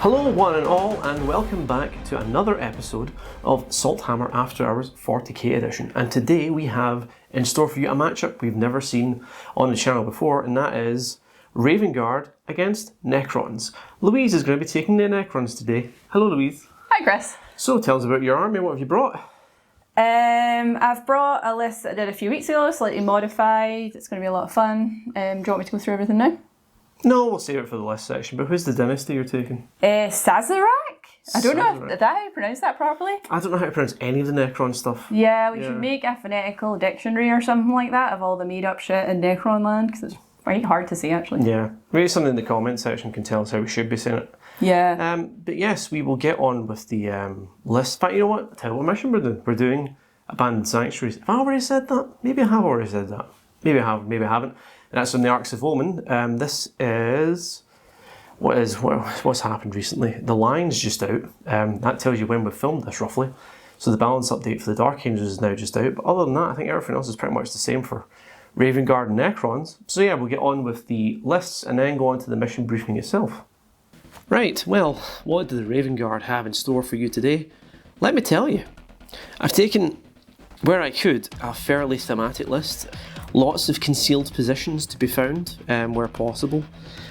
Hello one and all, and welcome back to another episode of Salthammer After Hours 40k edition. And today we have in store for you a matchup we've never seen on the channel before, and that is Raven Guard against Necrons. Louise is going to be taking the Necrons today. Hello Louise. Hi Kris. So tell us about your army, what have you brought? I've brought a list that I did a few weeks ago, slightly modified. It's going to be a lot of fun. Do you want me to go through everything now? No, we'll save it for the list section, but who's the dynasty you're taking? Szarekhan? I don't know if that how you pronounce that properly. I don't know how to pronounce any of the Necron stuff. Yeah, we should make a phonetical dictionary or something like that of all the made up shit in Necron land, because it's quite hard to say actually. Yeah, maybe someone in the comment section can tell us how we should be saying it. Yeah. But yes, we will get on with the list. In fact, you know what? I'll tell you what mission we're doing. We're doing Abandoned Sanctuaries. Have I already said that? Maybe I have already said that. Maybe I have, maybe I haven't. And that's from the Arcs of Omen. This is what's happened recently. The line's just out. That tells you when we filmed this roughly. So the balance update for the Dark Angels is now just out. But other than that, I think everything else is pretty much the same for Raven Guard and Necrons. So yeah, we'll get on with the lists and then go on to the mission briefing itself. Right, well, what did the Raven Guard have in store for you today? Let me tell you. I've taken, where I could, a fairly thematic list. Lots of concealed positions to be found where possible,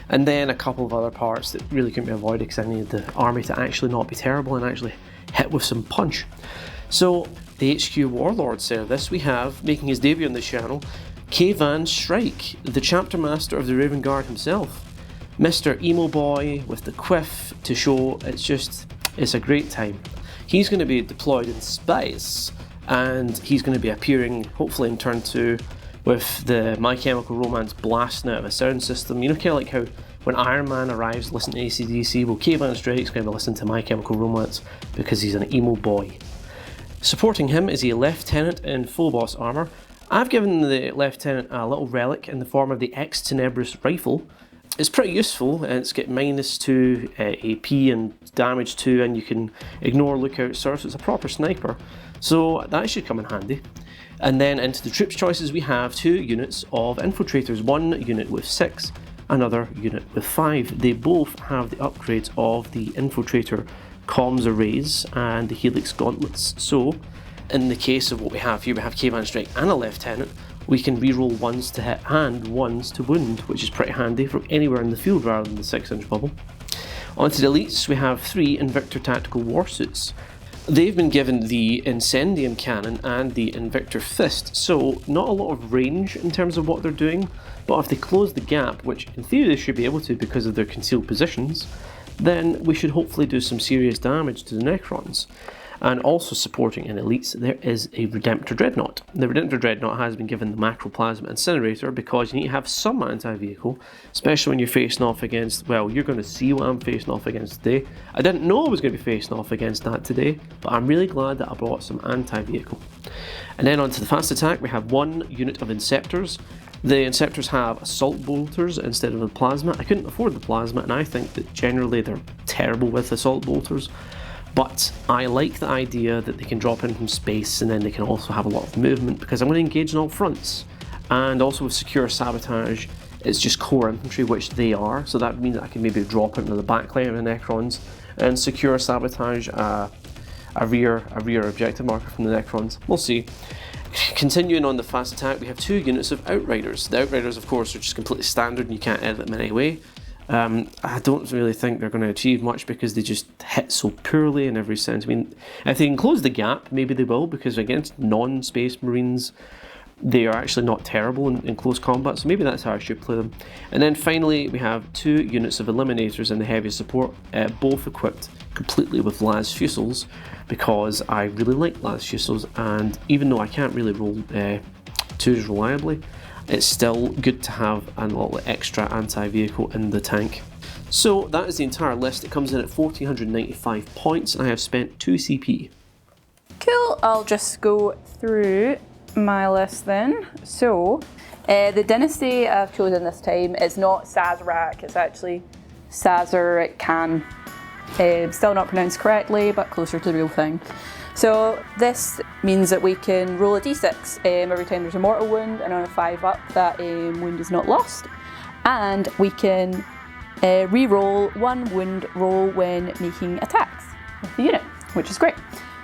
and then a couple of other parts that really couldn't be avoided because I needed the army to actually not be terrible and actually hit with some punch. So the HQ Warlord service, we have, making his debut on the channel, Van Shrike, the chapter master of the Raven Guard himself. Mr. Emo Boy with the quiff to show it's a great time. He's going to be deployed in space, and he's going to be appearing hopefully in turn 2 with the My Chemical Romance blasting out of a sound system. You know, kind of like how when Iron Man arrives, listen to AC/DC. Well, Van Shrike's going to listen to My Chemical Romance because he's an emo boy. Supporting him is a lieutenant in full boss armour. I've given the lieutenant a little relic in the form of the Ex Tenebris rifle. It's pretty useful, and it's got -2 AP and damage 2, and you can ignore lookout surf, so it's a proper sniper. So that should come in handy. And then into the troops choices we have 2 units of infiltrators, one unit with 6, another unit with 5. They both have the upgrades of the infiltrator comms arrays and the helix gauntlets. So in the case of what we have here, we have Van Shrike and a lieutenant. We can reroll 1s to hit and 1s to wound, which is pretty handy from anywhere in the field rather than the 6-inch bubble. Onto the elites, we have 3 Invictor Tactical Warsuits. They've been given the Incendium Cannon and the Invictor Fist, so not a lot of range in terms of what they're doing, but if they close the gap, which in theory they should be able to because of their concealed positions, then we should hopefully do some serious damage to the Necrons. And also supporting in elites, there is a Redemptor Dreadnought. The Redemptor Dreadnought has been given the Macroplasma Incinerator because you need to have some anti-vehicle, especially when you're facing off against, well, you're going to see what I'm facing off against today. I didn't know I was going to be facing off against that today, but I'm really glad that I brought some anti-vehicle. And then onto the fast attack, we have 1 unit of Inceptors. The Inceptors have Assault Bolters instead of the Plasma. I couldn't afford the Plasma, and I think that generally they're terrible with Assault Bolters. But I like the idea that they can drop in from space and then they can also have a lot of movement because I'm going to engage on all fronts. And also with Secure Sabotage, it's just core infantry, which they are, so that means that I can maybe drop into the backline of the Necrons and Secure Sabotage a rear objective marker from the Necrons. We'll see. Continuing on the fast attack, we have 2 units of Outriders. The Outriders, of course, are just completely standard and you can't edit them in any way. I don't really think they're going to achieve much because they just hit so poorly in every sense. I mean, if they can close the gap, maybe they will, because against non-Space Marines, they are actually not terrible in close combat, so maybe that's how I should play them. And then finally, we have 2 units of Eliminators in the heavy support, both equipped completely with Las Fusils, because I really like Las Fusils, and even though I can't really roll 2s reliably, it's still good to have a little extra anti-vehicle in the tank. So that is the entire list. It comes in at 1495 points, and I have spent 2 CP. Cool, I'll just go through my list then. So, the dynasty I've chosen this time is not Szarekhan, it's actually Szarekhan. Still not pronounced correctly, but closer to the real thing. So this means that we can roll a d6 every time there's a mortal wound, and on a 5 up that wound is not lost. And we can Reroll 1 wound roll when making attacks with the unit, which is great.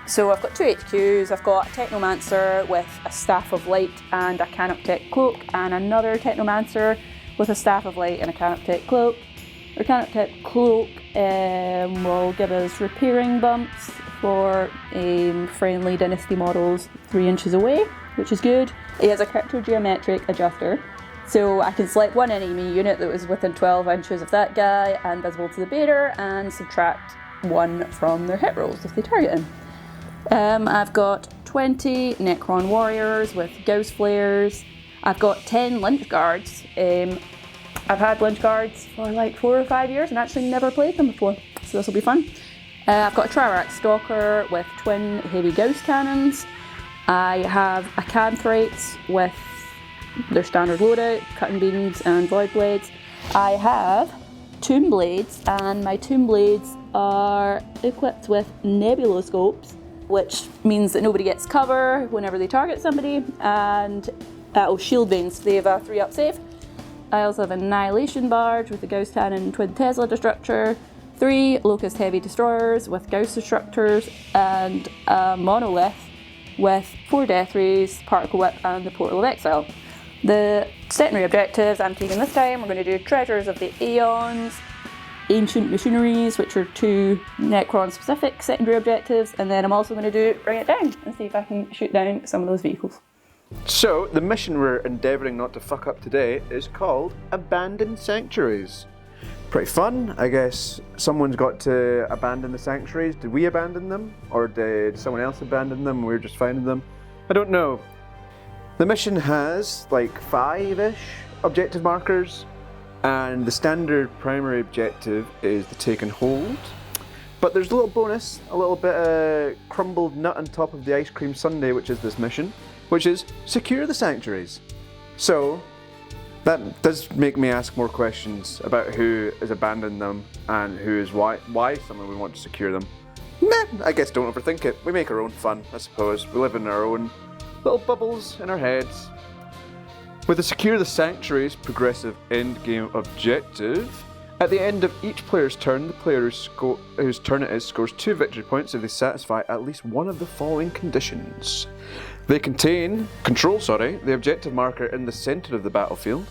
So I've got 2 HQs, I've got a Technomancer with a Staff of Light and a Canoptech Cloak, and another Technomancer with a Staff of Light and a Canoptech Cloak. Our Canoptech Cloak will give us repairing bumps for friendly dynasty models 3 inches away, which is good. It has a character geometric adjuster, so I can select one enemy unit that was within 12 inches of that guy and visible to the bearer, and subtract 1 from their hit rolls if they target him. I've got 20 Necron warriors with Gauss flares. I've got 10 lynch guards. I've had lynch guards for like 4 or 5 years and actually never played them before, so this will be fun. I've got a Triarch Stalker with twin heavy Gauss cannons. I have a Canthrites with their standard loadout, cutting beams and void blades. I have Tomb Blades, and my Tomb Blades are equipped with nebuloscopes, which means that nobody gets cover whenever they target somebody, and shield veins. They have a 3-up save. I also have an Annihilation Barge with a Gauss Cannon and Twin Tesla Destructor, 3 Locust Heavy Destroyers with Gauss Destructors, and a Monolith with 4 Death Rays, Particle Whip, and the Portal of Exile. The secondary objectives I'm taking this time, we're going to do Treasures of the Aeons, Ancient Machineries, which are 2 Necron specific secondary objectives, and then I'm also going to do Bring It Down and see if I can shoot down some of those vehicles. So, the mission we're endeavouring not to fuck up today is called Abandoned Sanctuaries. Pretty fun, I guess. Someone's got to abandon the sanctuaries. Did we abandon them? Or did someone else abandon them and we were just finding them? I don't know. The mission has like 5-ish objective markers, and the standard primary objective is the take and hold. But there's a little bonus, a little bit of crumbled nut on top of the ice cream sundae, which is this mission, which is secure the sanctuaries. So that does make me ask more questions about who is abandoning them and who is why someone would want to secure them. Meh, I guess don't overthink it. We make our own fun, I suppose. We live in our own little bubbles in our heads. With the Secure the Sanctuaries progressive endgame objective, at the end of each player's turn, the player whose turn it is scores 2 victory points if they satisfy at least one of the following conditions. They control the objective marker in the centre of the battlefield,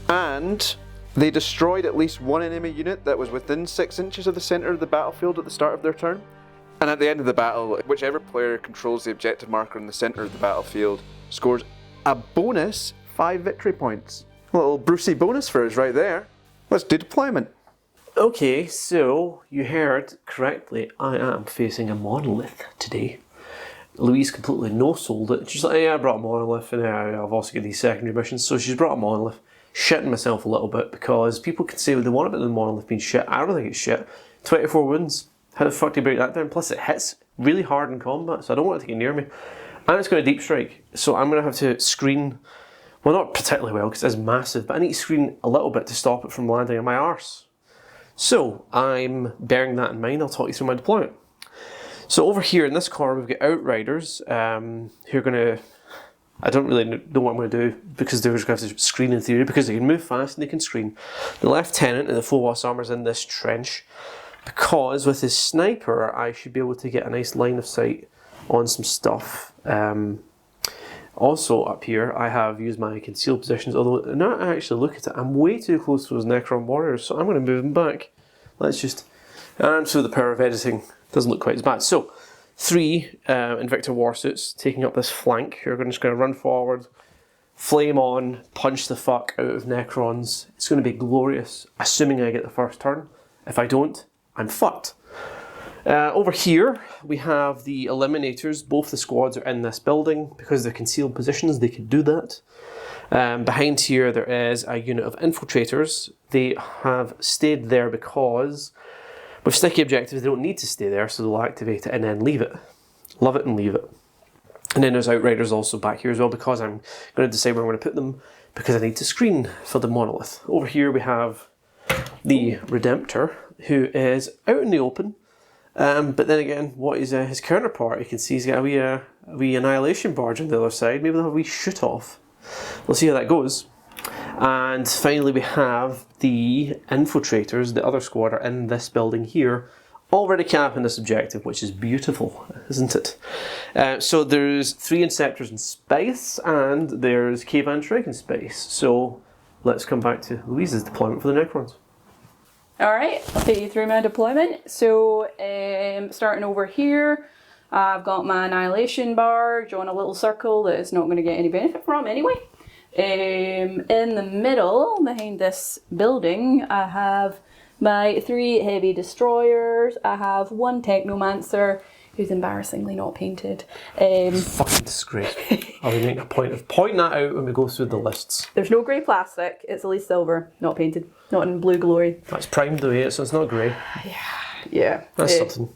and they destroyed at least one enemy unit that was within 6 inches of the centre of the battlefield at the start of their turn. And at the end of the battle, whichever player controls the objective marker in the centre of the battlefield scores a bonus 5 victory points. A little Brucey bonus for us right there. Let's do deployment. Okay, so you heard correctly, I am facing a monolith today. Louise completely no-sold it. She's like, yeah, I brought a monolith, and I've also got these secondary missions, so she's brought a monolith. Shitting myself a little bit, because people can say what they want about the monolith being shit. I don't think it's shit. 24 wounds. How the fuck do you break that down? Plus it hits really hard in combat, so I don't want it to get near me. And it's got a deep strike, so I'm going to have to screen, well, not particularly well because it's massive, but I need to screen a little bit to stop it from landing on my arse. So I'm bearing that in mind. I'll talk you through my deployment. So over here in this corner we've got Outriders who are going to, I don't really know what I'm going to do because they're just going to have to screen in theory because they can move fast and they can screen. The Lieutenant in the full boss armour is in this trench because with his sniper I should be able to get a nice line of sight on some stuff. Also up here I have used my concealed positions, although now I actually look at it, I'm way too close to those Necron warriors, so I'm going to move them back. Let's just, and through the power of editing, doesn't look quite as bad. So 3 Invictor Warsuits taking up this flank. You're just going to run forward, flame on, punch the fuck out of Necrons. It's going to be glorious, assuming I get the first turn. If I don't, I'm fucked. Over here we have the Eliminators. Both the squads are in this building. Because they're concealed positions, they can do that. Behind here there is a unit of Infiltrators. They have stayed there because with sticky objectives they don't need to stay there, so they'll activate it and then leave it. Love it and leave it. And then there's Outriders also back here as well, because I'm going to decide where I'm going to put them because I need to screen for the monolith. Over here we have the Redemptor, who is out in the open. But then again, what is his counterpart? You can see he's got a wee Annihilation Barge on the other side. Maybe they'll have a wee shoot off. We'll see how that goes. And finally we have the infiltrators, the other squad are in this building here, already camping this objective, which is beautiful, isn't it? So there's 3 Inceptors in space, and there's K-Van Shrike in space. So let's come back to Louise's deployment for the Necrons. Alright, I'll take you through my deployment. So, starting over here, I've got my Annihilation Barge on a little circle that is not going to get any benefit from anyway. In the middle, behind this building, I have my 3 heavy destroyers. I have 1 Technomancer who's embarrassingly not painted. Fucking disgrace. I'll be making a point of pointing that out when we go through the lists. There's no grey plastic, it's at least silver, not painted, not in blue glory. That's primed though, yeah, so it's not grey. Yeah. That's something.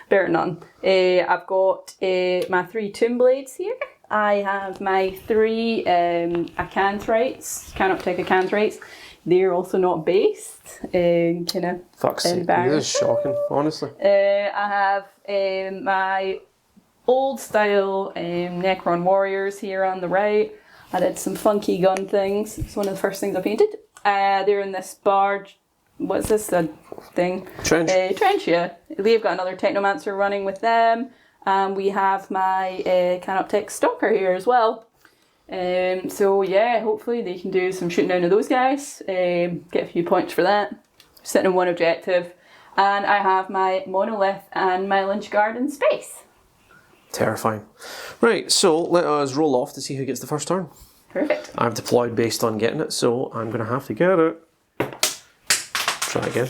Better than none. I've got my 3 Tomb Blades here. I have my 3 Acanthrites, Canoptic Acanthrites. They're also not based. Kind of Fuck's sake, this is shocking, honestly. I have my old style Necron Warriors here on the right. I did some funky gun things. It's one of the first things I painted. They're in this barge. What's this thing? Trench. Trench, yeah. They've got another Technomancer running with them. We have my Canoptic Stalker here as well. So yeah, hopefully they can do some shooting down of those guys. Get a few points for that. Sitting on 1 objective. And I have my Monolith and my Lynch Guard in space. Terrifying. Right, so let us roll off to see who gets the first turn. Perfect. I've deployed based on getting it, so I'm going to have to get it. Try again.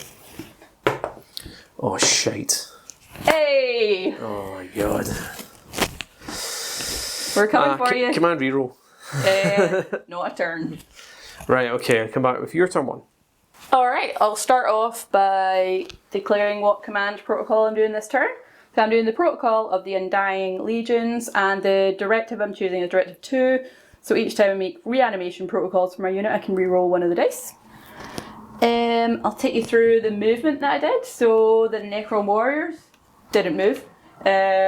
Oh, shite. Hey! Oh, my God. We're coming for you. Command reroll. Not a turn. Right, okay, I'll come back with your turn 1. Alright, I'll start off by declaring what command protocol I'm doing this turn. So I'm doing the protocol of the Undying Legions, and the directive I'm choosing is directive 2. So each time I make reanimation protocols for my unit, I can reroll 1 of the dice. I'll take you through the movement that I did. So the Necron Warriors didn't move.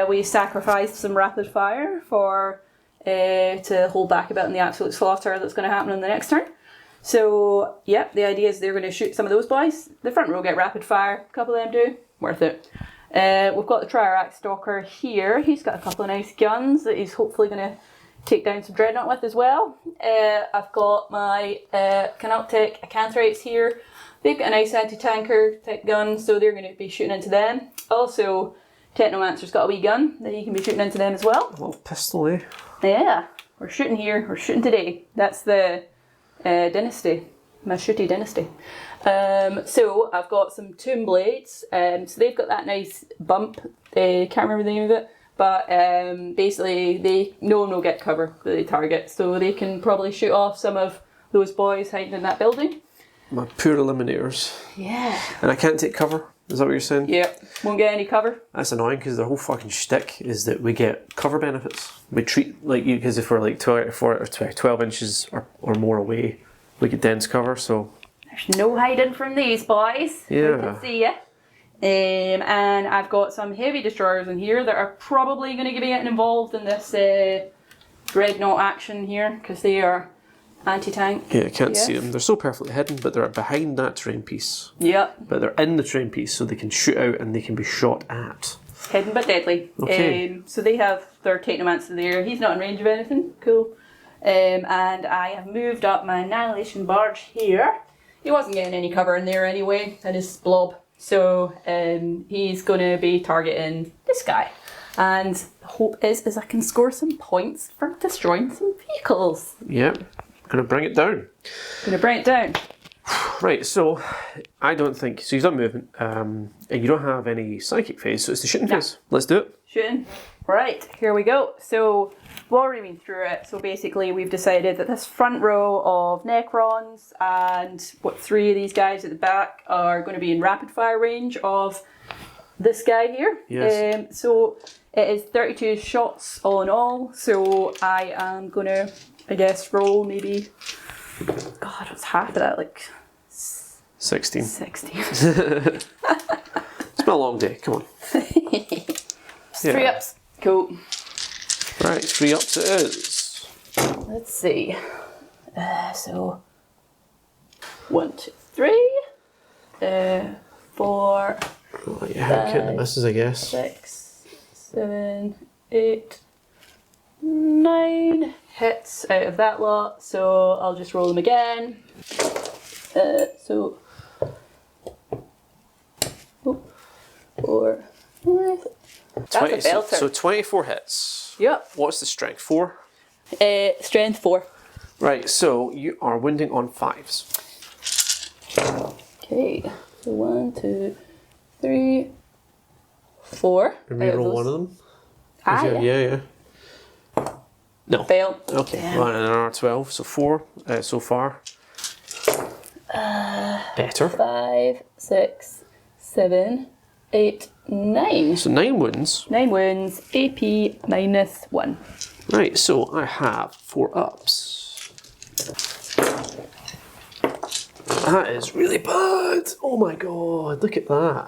We sacrificed some rapid fire for to hold back a bit on the absolute slaughter that's going to happen on the next turn. So, yeah, the idea is they're going to shoot some of those boys. The front row get rapid fire, a couple of them do, worth it. We've got the Triarax Stalker here. He's got a couple of nice guns that he's hopefully going to take down some Dreadnought with as well. I've got my Canoptic Acanthrites here. They've got a nice anti-tanker type gun, so they're going to be shooting into them. Also, Technomancer's got a wee gun that he can be shooting into them as well. A little pistol, eh? Yeah, we're shooting here, we're shooting today. That's the dynasty, my shooty dynasty. So I've got some Tomb Blades. So they've got that nice bump. Can't remember the name of it, but basically no one will get cover that they target, so they can probably shoot off some of those boys hiding in that building. My poor eliminators. Yeah. And I can't take cover. Is that what you're saying? Yeah, won't get any cover. That's annoying because their whole fucking shtick is that we get cover benefits. We treat like you because if we're like 12 inches or more away, we get dense cover. So there's no hiding from these boys. Yeah. We can see you. And I've got some heavy destroyers in here that are probably going to be getting involved in this Dreadnought action here because they are anti-tank. yeah, I can't see them. They're so perfectly hidden, but they're behind that terrain piece. Yep. But they're in the terrain piece, so they can shoot out and they can be shot at. Hidden but deadly. Okay. So they have their Technomancer there. He's not in range of anything. Cool. And I have moved up my Annihilation Barge here. He wasn't getting any cover in there anyway, in his blob. So he's going to be targeting this guy. And the hope is I can score some points for destroying some vehicles. Yep. Gonna bring it down. Gonna bring it down. Right, so I don't think so. You've done movement, and you don't have any psychic phase, so it's the shooting phase. Let's do it. Shooting. Right, here we go. So while we're reading through it, so basically we've decided that this front row of Necrons and 3 of these guys at the back are going to be in rapid fire range of this guy here. Yes. So it is 32 shots all in all. So I am going to, I guess, roll maybe, God, what's half of that? Like 16. 16. It's been a long day, come on. 3 ups. Cool. Right, 3 ups it is. Let's see. So 1, 2, 3. 4, Oh, yeah, how counting the misses, I guess. 6, 7, 8, 9 hits out of that lot, so I'll just roll them again. So 4, 5. That's a belter. So 24 hits. Yep. What's the strength? 4? Strength 4. Right, so you are wounding on 5s. Okay, so 1, 2, 3, 4. Reroll one of them. Ah, Yeah. No. Fail. Okay, Damn. well, another 12, so 4 so far. Better. 5, 6, 7, 8, 9. So 9 wounds. 9 wounds, AP -1. Right, so I have 4 ups. That is really bad. Oh my god, look at that.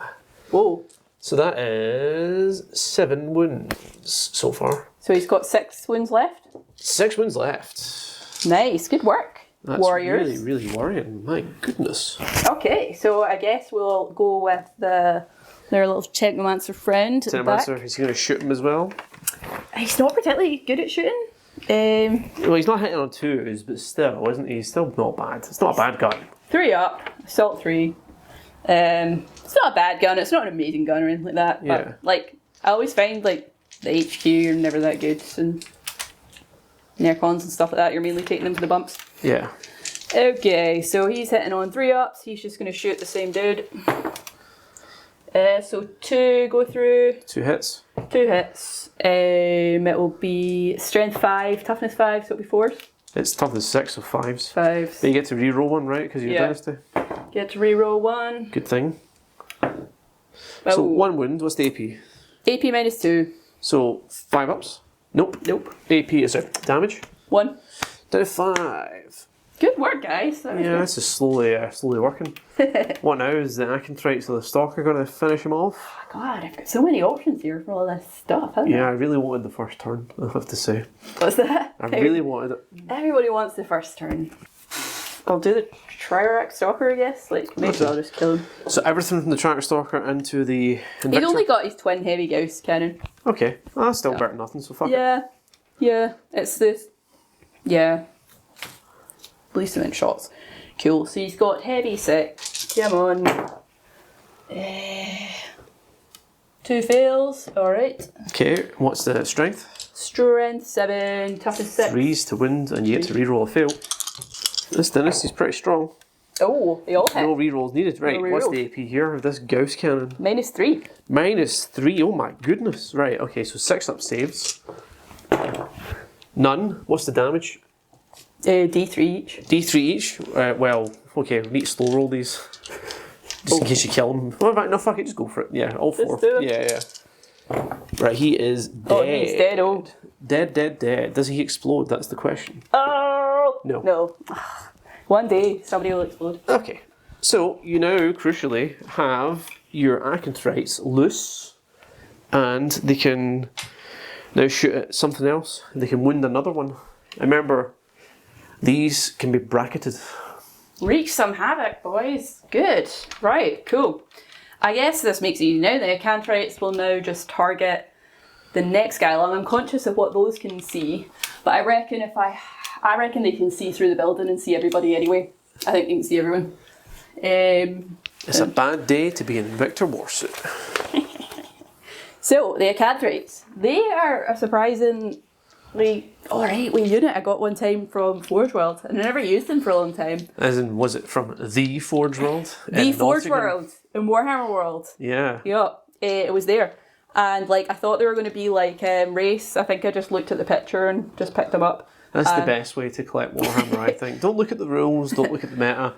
Whoa. So that is 7 wounds so far. So he's got 6 wounds left. 6 wounds left. Nice, good work, That's warriors. really, really worrying. My goodness. Okay, so I guess we'll go with their little Technomancer friend. at the back. Technomancer, he's going to shoot him as well. He's not particularly good at shooting. Well, he's not hitting on 2s, but still, isn't he? He's still not bad. It's not a bad gun. 3 up, assault 3. It's not a bad gun. It's not an amazing gun or anything like that. But Yeah. like, I always find like the HQ are never that good, and NECRONS and stuff like that. You're mainly taking them to the bumps. Yeah. Okay, so he's hitting on 3 ups. He's just going to shoot the same dude. So 2 go through. 2 hits. 2 hits. It will be strength 5, toughness 5, so it'll be 4s. It's toughness 6, so 5s. 5s. But you get to reroll one, right? Because you're Yeah. dynasty. Get to reroll 1. Good thing. Oh. So 1 wound, what's the AP? AP -2. So 5 ups? Nope. Nope. AP is damage. 1. Down to 5. Good work, guys. That was Yeah, this is slowly working. What now is the Acontrites of the Stalker going to finish him off? good. God, I've got so many options here for all this stuff, haven't Yeah, I really wanted the first turn, I have to say. I? What's that? I really wanted it. Everybody wants the first turn. I'll do the Triarch Stalker, I guess. Like, maybe I'll just kill him. So everything from the Tracker Stalker into the Invictor? He's only got his twin heavy Gauss cannon. Okay, well, that's still better than nothing, so fuck it. Yeah, it's this. Yeah. At least I'm in shots. Cool, so he's got heavy 6. Come on. 2 fails, alright. Okay, what's the strength? Strength 7, toughness 6. 3s to wound, and you get to reroll a fail. This dynasty's pretty strong. Oh, they all hit. No rerolls needed. Right, No what's rerolls. the AP here of this Gauss cannon? -3. -3, oh my goodness. Right, okay, so 6 up saves. None. What's the damage? D3 each. D3 each? Well, okay, we need to slow roll these. Just in case you kill him. Well, right, no, fuck it, just go for it. Yeah, all 4. do it. Yeah. Right, he is dead. Oh, he's dead, oh. Dead. Does he explode? That's the question. Oh! No. No. One day, somebody will explode. Okay, so you now, crucially, have your Acontrites loose, and they can now shoot at something else. They can wound another one. And remember, these can be bracketed. Wreak some havoc, boys. Good. Right, cool. I guess this makes it easy now. The Acantrites will now just target the next guy along. I'm conscious of what those can see, but I reckon I reckon they can see through the building and see everybody anyway. I think they can see everyone. It's a bad day to be in Victor Warsuit. So, the Acantrites. They are a surprisingly alright wee unit I got one time from Forge World, and I never used them for a long time. As in, was it from the Forge World? The in Forge Nottingham? World in Warhammer World. Yeah. Yeah, it was there. And like I thought they were going to be like race. I think I just looked at the picture and just picked them up. That's the best way to collect Warhammer, I think. Don't look at the rules, don't look at the meta.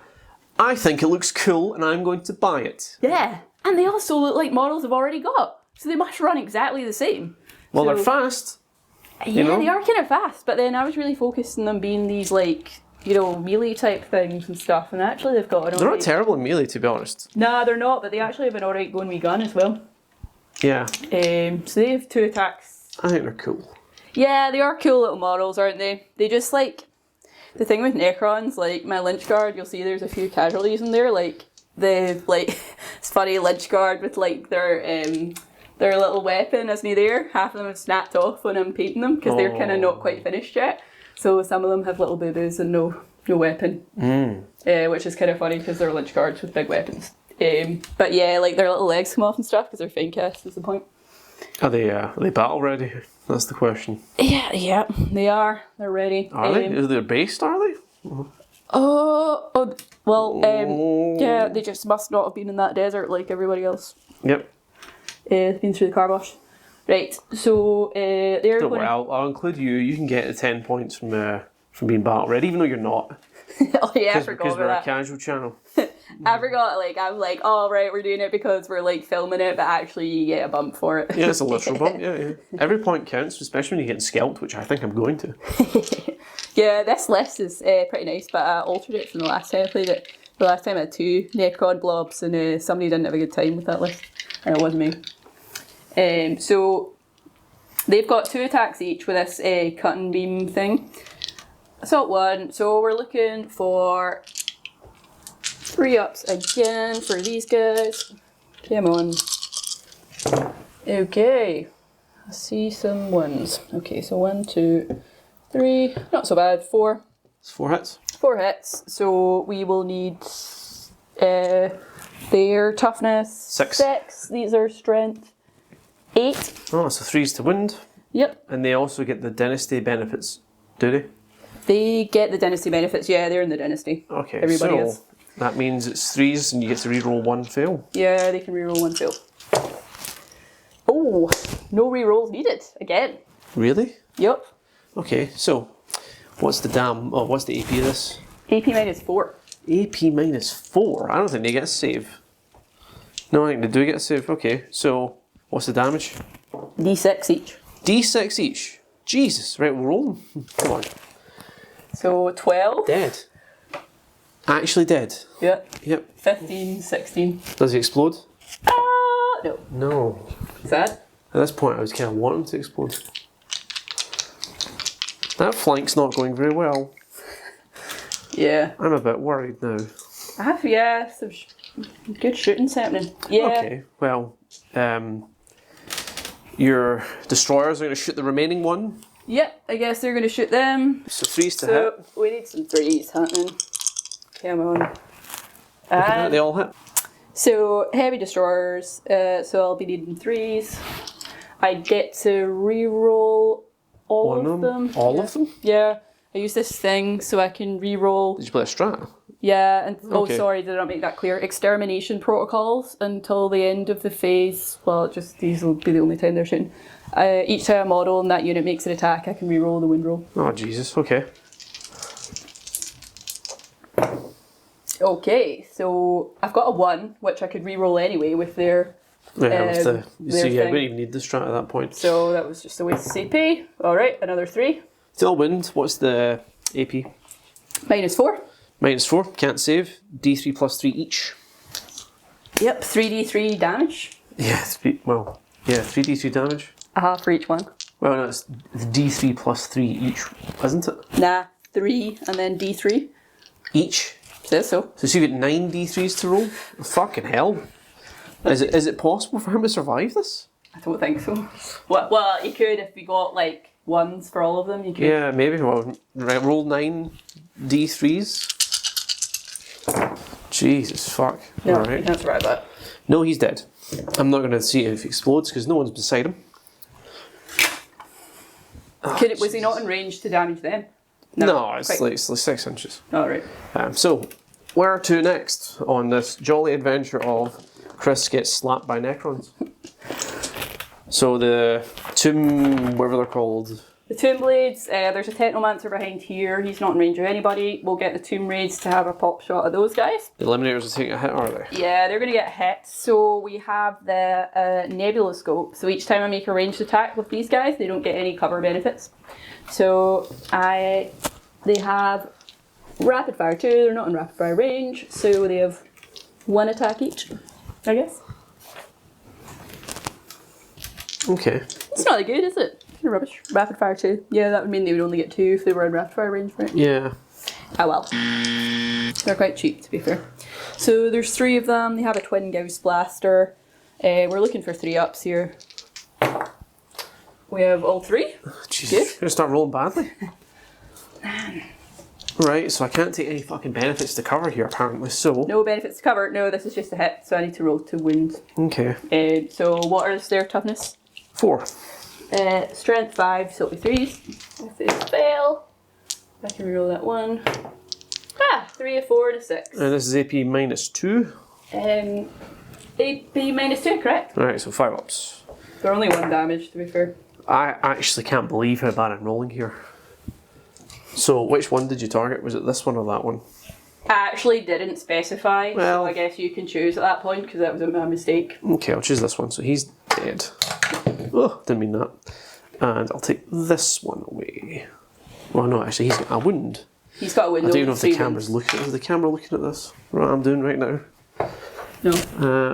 I think it looks cool and I'm going to buy it. Yeah, and they also look like models I've already got. So they must run exactly the same. Well, So- they're fast. Yeah, know? they are kind of fast, but then I was really focused on them being these like, you know, melee type things and stuff, and actually they've got an They're not alright... terrible in melee, to be honest. Nah, they're not, but they actually have an alright going wee gun as well. Yeah, So they have 2 attacks. I think they're cool. Yeah, they are cool little models, aren't they? They just like... The thing with Necrons, like my Lynch Guard, you'll see there's a few casualties in there. Like the it's funny Lynch Guard with like their little weapon isn't he there? Half of them have snapped off when I'm painting them because they're kind of not quite finished yet. So some of them have little boo-boos and no weapon, which is kind of funny because they're Lynch Guards with big weapons. But yeah, like their little legs come off and stuff because they're fine cast is the point. Are they battle ready? That's the question. Yeah, they are. They're ready. Are they? Is they based? Are they? Yeah, they just must not have been in that desert like everybody else. Yep. They've been through the car wash. Right, so they're Don't worry, I'll include you. You can get the 10 points from being battle ready, even though you're not. Oh yeah, I forgot because we're about a casual channel. I forgot, like, I'm like, oh right, we're doing it because we're like filming it, but actually you get a bump for it. Yeah, it's a literal bump, yeah. Every point counts, especially when you're getting scalped, which I think I'm going to. Yeah, this list is pretty nice, but I altered it from the last time I played it. The last time I had 2 Necron blobs and somebody didn't have a good time with that list, and it wasn't me. So they've got 2 attacks each with this cutting beam thing. Assault 1, so we're looking for 3 ups again for these guys. Come on. Okay, I see some 1s. Okay, so 1, 2, 3, not so bad, 4. It's 4 hits. 4 hits, so we will need their toughness 6. These are strength 8. Oh, so 3s to wound. Yep. And they also get the dynasty benefits, do they? They get the dynasty benefits, yeah, they're in the dynasty. Okay, everybody so is. That means it's 3s and you get to reroll 1 fail. Yeah, they can reroll 1 fail. Oh, no rerolls needed again. Really? Yep. Okay, so what's the AP of this? AP minus 4. AP minus 4? I don't think they get a save. No, I think they do get a save. Okay, so what's the damage? D6 each. D6 each? Jesus, right, we'll roll them. Come on. So 12. Dead. Actually dead. Yep. 15, 16. Does he explode? No. No. Sad. At this point I was kind of wanting to explode. That flank's not going very well. Yeah. I'm a bit worried now. Some good shooting's happening. Yeah. Okay, well, your destroyers are going to shoot the remaining one. Yep, I guess they're going to shoot them. So 3s to hit. We need some 3s happening. Come on. Okay, they all hit. So heavy destroyers, so I'll be needing 3s. I get to reroll all of them. All of them? Yeah, I use this thing so I can reroll. Did you play a strat? Yeah, and Okay. sorry, did I not make that clear? Extermination protocols until the end of the phase. Well, just these will be the only time they're shooting. Each time a model in that unit makes an attack, I can reroll the wind roll. Oh Jesus, okay. Okay, so I've got a 1, which I could reroll anyway with their. Yeah, their so yeah, we thing. don't even need the strat at that point. So that was just a waste of CP. Alright, another 3. Still wind, what's the AP? Minus 4. Minus 4, can't save. D3 plus 3 each. Yep, 3d3 damage. Yeah, 3d3 damage. For each one. Well, no, it's the D3 plus 3 each, isn't it? Nah, 3 and then d3. Each? Says so. So you get 9 D3s to roll? Fucking hell. Is it possible for him to survive this? I don't think so. Well, you could if we got like 1s for all of them. You could. Yeah, maybe. Well, right, roll 9 D3s. Jesus, fuck. No, Alright. that's right. That. No, he's dead. I'm not going to see if he explodes because no one's beside him. Was he not in range to damage them? No, it's like 6 inches. Alright. So, where to next on this jolly adventure of Kris gets slapped by Necrons? So the tomb, whatever they're called. The Tomb Blades, there's a Technomancer behind here. He's not in range of anybody. We'll get the Tomb Raids to have a pop shot of those guys. The Eliminators are taking a hit, are they? Yeah, they're going to get hit. So we have the Nebula Scope. So each time I make a ranged attack with these guys, they don't get any cover benefits. So they have Rapid Fire 2. They're not in Rapid Fire range. So they have 1 attack each, I guess. Okay. It's not that good, is it? Rubbish. Rapid Fire 2. Yeah, that would mean they would only get 2 if they were in Rapid Fire range, right? Yeah. Oh well. They're quite cheap, to be fair. So there's 3 of them. They have a twin Gauss blaster. We're looking for 3-ups here. We have all 3. Jesus, Good. you're gonna start rolling badly. Right, so I can't take any fucking benefits to cover here apparently, so... No benefits to cover. No, this is just a hit, so I need to roll to wound. Okay. So what is their toughness? 4. Strength 5, so it'll be 3s. If they fail, I can reroll that 1. 3, a 4, and a 6. And this is AP -2. AP -2, correct. Right, so 5-ups. They're only 1 damage, to be fair. I actually can't believe how bad I'm rolling here. So, which one did you target? Was it this one or that one? I actually didn't specify, Well, so I guess you can choose at that point, because that was a mistake. Okay, I'll choose this one. So he's dead. Oh, didn't mean that. And I'll take this one away. Well, no, actually, he's got a wound. He's got a wound. I don't know if the camera's looking. Is the camera looking at this? What I'm doing right now? No.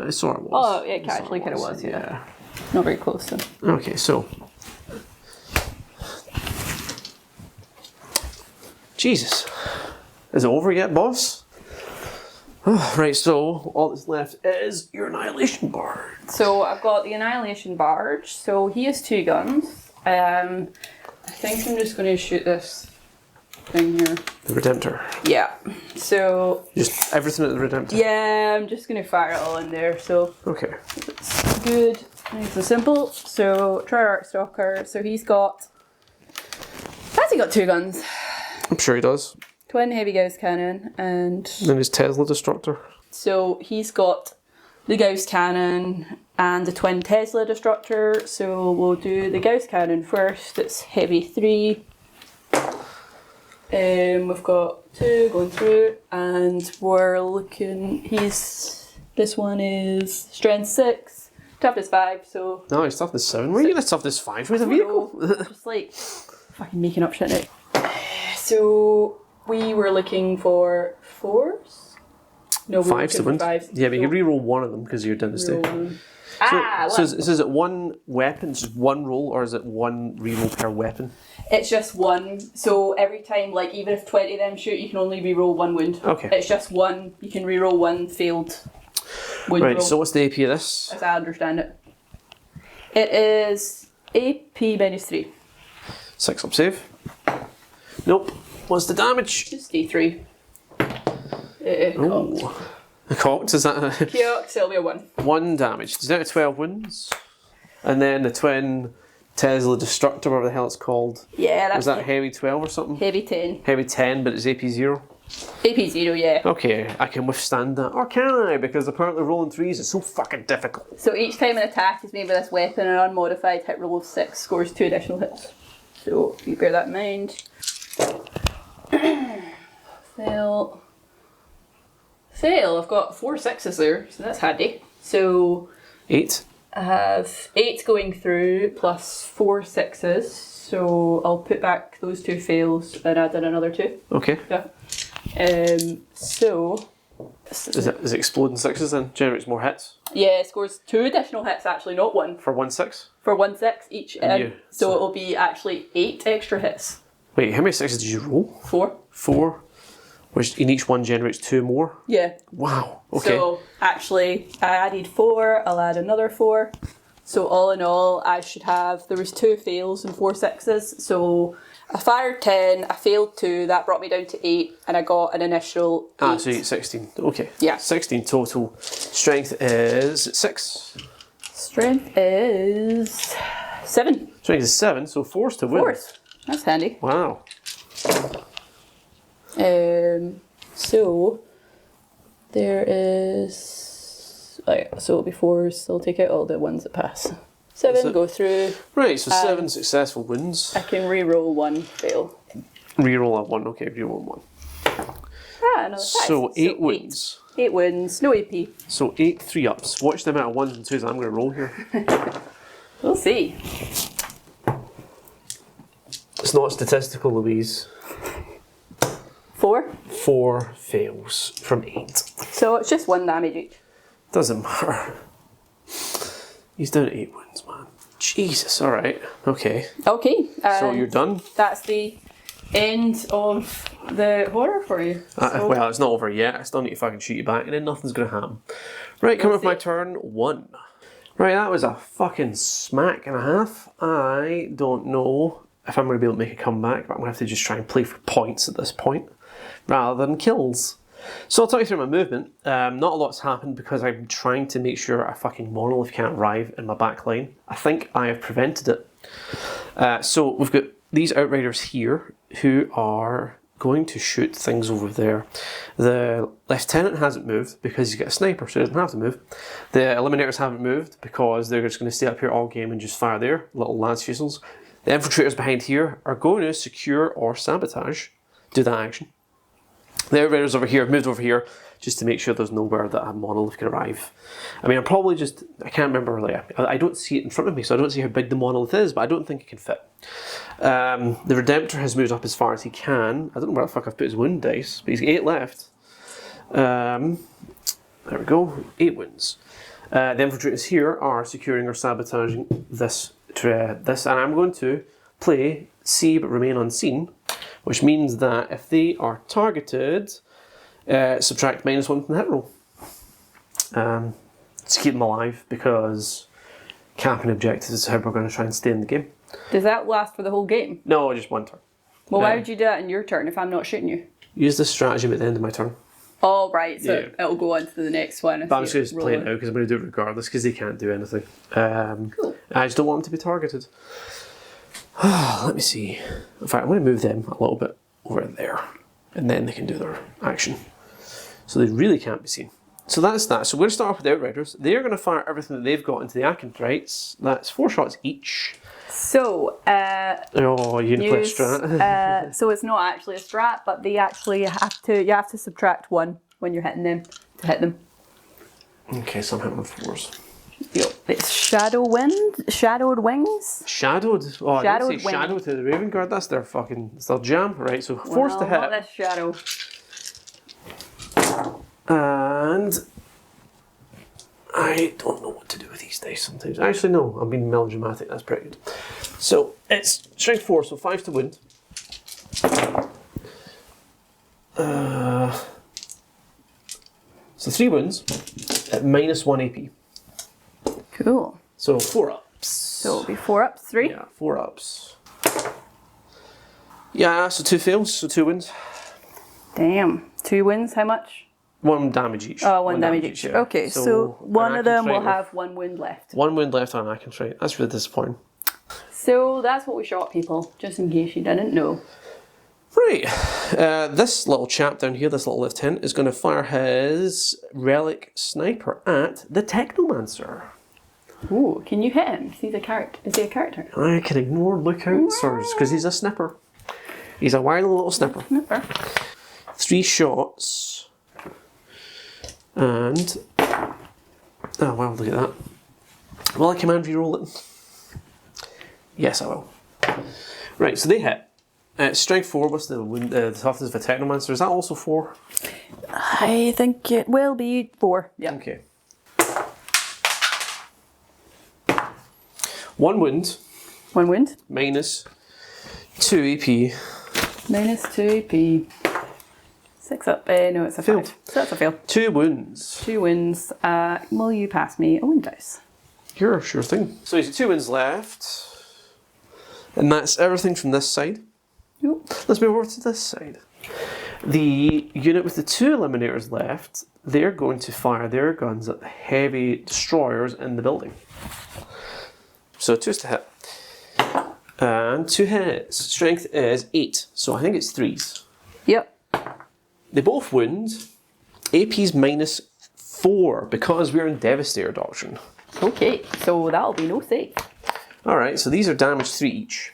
It sort of was. Oh, it actually kind of was, yeah. Not very close, though. Okay, so. Jesus. Is it over yet, boss? Oh, right, so all that's left is your Annihilation Barge. So I've got the Annihilation Barge. So he has 2 guns. I think I'm just going to shoot this thing here. The Redemptor. Yeah. So. Just everything at the Redemptor? Yeah, I'm just going to fire it all in there. So. Okay. It's good. Nice and simple. So, Triarch Stalker. So he's got. Has he got 2 guns? I'm sure he does. Twin heavy Gauss cannon and. Then his Tesla Destructor. So he's got the Gauss cannon and the twin Tesla Destructor. So we'll do the Gauss cannon first. It's heavy 3. We've got 2 going through, and we're looking. This one is strength 6, toughness 5. So No, he's toughness 7. Where are you going to toughness 5 with a vehicle? just like fucking making up shit now. So we were looking for 4s. No, we were 5s to looking for win. 5s. Yeah, but you can re-roll one of them because you're dynasty. So is it one weapon, just one roll, or is it one re-roll per weapon? It's just 1. So every time, like even if 20 of them shoot, you can only re-roll 1 wound. Okay. It's just 1. You can re-roll 1 failed wound Right. roll, So what's the AP of this? as I understand it. It is AP -3. 6-up save. Nope. What's the damage? Just D3. Oh. Cocked, is that Kiox, it'll be a 1. 1 damage? Does that 12 wounds? And then the twin Tesla Destructor, whatever the hell it's called. Yeah, that's Was that heavy 12 or something? heavy 10. Heavy 10, but it's AP 0? AP 0, yeah. Okay, I can withstand that. Or can I? Because apparently rolling 3s is so fucking difficult. So each time an attack is made with this weapon, an unmodified hit roll of 6 scores 2 additional hits. So you bear that in mind. Fail. I've got 4 6s there, so that's handy. So 8. I have 8 going through plus 4 6s. So I'll put back those 2 fails and add in another 2. Okay. Yeah. So. Is it exploding 6s then? Generates more hits? Yeah, it scores 2 additional hits actually, not 1. For 1 6? For 1 6 each. Yeah, so it'll be actually 8 extra hits. Wait, how many 6s did you roll? 4. 4? Which in each one generates 2 more? Yeah. Wow. Okay. So actually, I added 4. I'll add another 4. So all in all, I should have. There was 2 fails and 4 6s. So I fired 10. I failed 2. That brought me down to 8, and I got an initial 8. So you get 16. Okay. Yeah. 16 total. Strength is 6. Strength is 7. Strength is 7, so 4's to win. 4th. That's handy. Wow. So there is. So it'll be 4s. So I'll take out all the ones that pass. 7 go through. Right, so 7 successful wounds. I can re-roll 1 fail. Reroll that 1. Okay, reroll 1. Another 5. So 8 wounds. 8 wounds, no AP. So 8 3-ups. Watch the amount of 1s and 2s I'm going to roll here. We'll see. It's not statistical, Louise. 4. 4 fails from 8. So it's just 1 damage each. Doesn't matter. He's down to 8 wounds, man. Jesus, alright. Okay. Okay. So you're done? That's the end of the horror for you. So, Well, it's not over yet. I still need to fucking shoot you back, and then nothing's going to happen. Right, coming with my turn 1. Right, that was a fucking smack and a half. I don't know if I'm going to be able to make a comeback, but I'm going to have to just try and play for points at this point, rather than kills. So I'll talk you through my movement. Not a lot's happened because I'm trying to make sure a fucking monolith can't arrive in my back line. I think I have prevented it. So we've got these outriders here who are going to shoot things over there. The lieutenant hasn't moved because he's got a sniper, so he doesn't have to move. The eliminators haven't moved because they're just going to stay up here all game and just fire their little lance fusils. The infiltrators behind here are going to secure or sabotage, do that action. The outriders over here have moved over here just to make sure there's nowhere that a monolith can arrive. I mean, I can't remember really. I don't see it in front of me, so I don't see how big the monolith is, but I don't think it can fit. The Redemptor has moved up as far as he can. I don't know where the fuck I've put his wound dice, but he's got 8 left. There we go, 8 wounds. The infiltrators here are securing or sabotaging this, and I'm going to play See but Remain Unseen, which means that if they are targeted, subtract -1 from the hit roll. To keep them alive, because camping objectives is how we're going to try and stay in the game. does that last for the whole game? No, just 1 turn. Well, why would you do that in your turn if I'm not shooting you? Use this stratagem at the end of my turn. Oh, right, so Yeah. it'll go on to the next one. But I'm just going to play it now because I'm going to do it regardless because they can't do anything. Cool. I just don't want them to be targeted. Let me see. In fact, I'm going to move them a little bit over there, and then they can do their action. So they really can't be seen. So that's that. So we're going to start off with the Outriders. They're going to fire everything that they've got into the Acanthrites. That's 4 shots each. So, Oh, you need to play a strat. so it's not actually a strat, but they actually you have to subtract 1 when you're hitting them to hit them. Okay, so I'm hitting with 4s. Yep. It's Shadowed Wings. Shadowed? Oh, I Shadowed didn't say wing. Shadow to the Raven Guard. That's their fucking, it's their jam. Right, so 4s to Not hit. this shadow. And I don't know what to do with these dice sometimes. Actually, no, I'm being melodramatic. That's pretty good. So it's strength 4, so 5 to wound. So 3 wounds at -1 AP. Cool. So 4 ups. So it'll be 4 ups, 3. Yeah, 4 ups. Yeah, so 2 fails, so 2 wins. Damn. 2 wins, how much? 1 damage each. Oh, 1 damage each. Yeah. Okay, so one of them will Acanthrite have 1 wound left. 1 wound left on Acanthrite. That's really disappointing. So that's what we shot, people, just in case you didn't know. Right, this little chap down here, this little lieutenant, is going to fire his relic sniper at the Technomancer. Ooh, can you hit him? Is he a character? I can ignore lookouts because he's a snipper. He's a wily little snipper. Snipper. 3 shots. And... oh, wow, look at that. Will I command reroll it? Yes, I will. Right, so they hit. Strength 4, what's the toughness of a Technomancer? Is that also 4? I think it will be 4. Yeah. Okay. 1 wound. 1 wound. Minus 2 AP. Minus 2 AP. 6 up. No, it's a 5. Failed. So that's a fail. 2 wounds. 2 wins. Will you pass me a wind dice? Sure, sure thing. So he's got 2 wins left. And that's everything from this side. Nope. Let's move over to this side. The unit with the 2 eliminators left, they're going to fire their guns at the heavy destroyers in the building. So 2's to hit. And 2 hits. Strength is 8, so I think it's 3s. Yep. They both wound. AP's -4 because we're in Devastator Doctrine. Okay, so that'll be no save. Alright, so these are damage 3 each.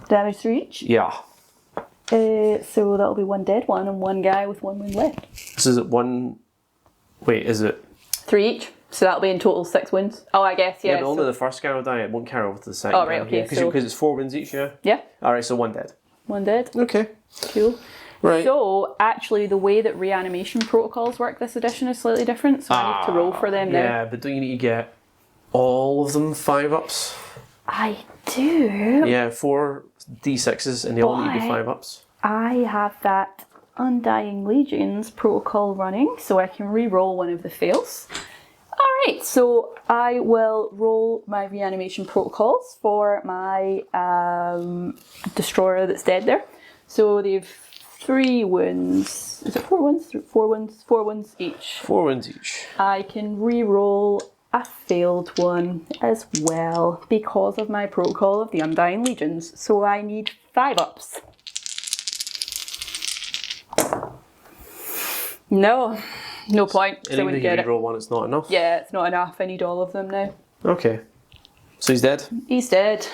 Damage 3 each? Yeah. So that'll be 1 dead one and 1 guy with 1 wound left. So is it 1... wait, is it... 3 each. So that'll be in total 6 wounds. Oh, I guess, yeah. Yeah, but only the first guy will die. It won't carry over to the second. Oh, right, okay, Because so- it's 4 wins each, yeah? Yeah, Alright, so 1 dead. 1 dead. Okay. Cool. Right. So, actually, the way that reanimation protocols work this edition is slightly different, so I need to roll for them now. Yeah, but don't you need to get all of them 5 ups? I do. Yeah, 4 D6s, and they all need to be Why? 5-ups. I have that Undying Legions protocol running, so I can re-roll one of the fails. Alright, so I will roll my reanimation protocols for my destroyer that's dead there. So they've 3 wounds. Is it 4 wounds? 4 wounds? 4 wounds each. 4 wounds each. I can re-roll a failed one as well because of my protocol of the Undying Legions. So I need 5-ups. No point. And So even we if you get it. reroll one, it's not enough. Yeah, it's not enough. I need all of them now. Okay. So he's dead. He's dead.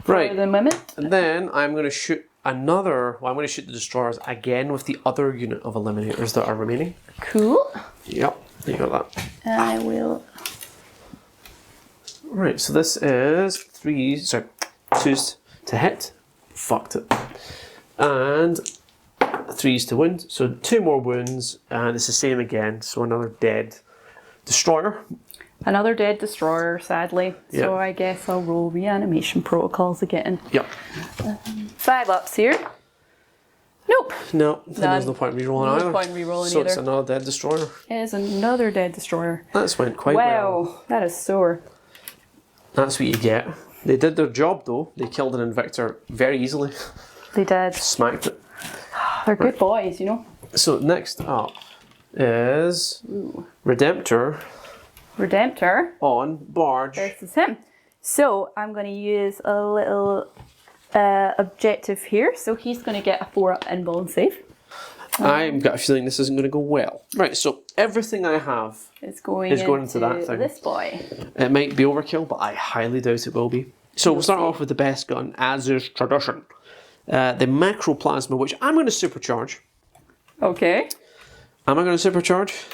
Right. For the moment. And then I'm going to shoot another. Well, I'm going to shoot the destroyers again with the other unit of eliminators that are remaining. Cool. Yep. You got that. I will. Right. So this is 2s to hit. Fucked it. And 3s to wound. So 2 more wounds, and it's the same again. So another dead destroyer. Another dead destroyer, sadly. So Yep. I guess I'll roll reanimation protocols again. Yep. 5-ups here. Nope. No, then there's None. no point in rerolling No either. point in rerolling so it's either. another dead destroyer. There's another dead destroyer. That's went quite well. Wow, that is sore. That's what you get. They did their job though. They killed an Invictor very easily. They did. Smacked it. They're good boys, you know. So next up is Redemptor Redemptor. on Barge. This is him. So I'm going to use a little objective here. So he's going to get a 4-up invuln save. I've got a feeling this isn't going to go well. Right, so everything I have, It's going, It's going into that thing. this boy. it might be overkill, but I highly doubt it will be. So we'll start off with the best gun, as is tradition. The Macroplasma, which I'm going to supercharge. Okay. Am I going to supercharge?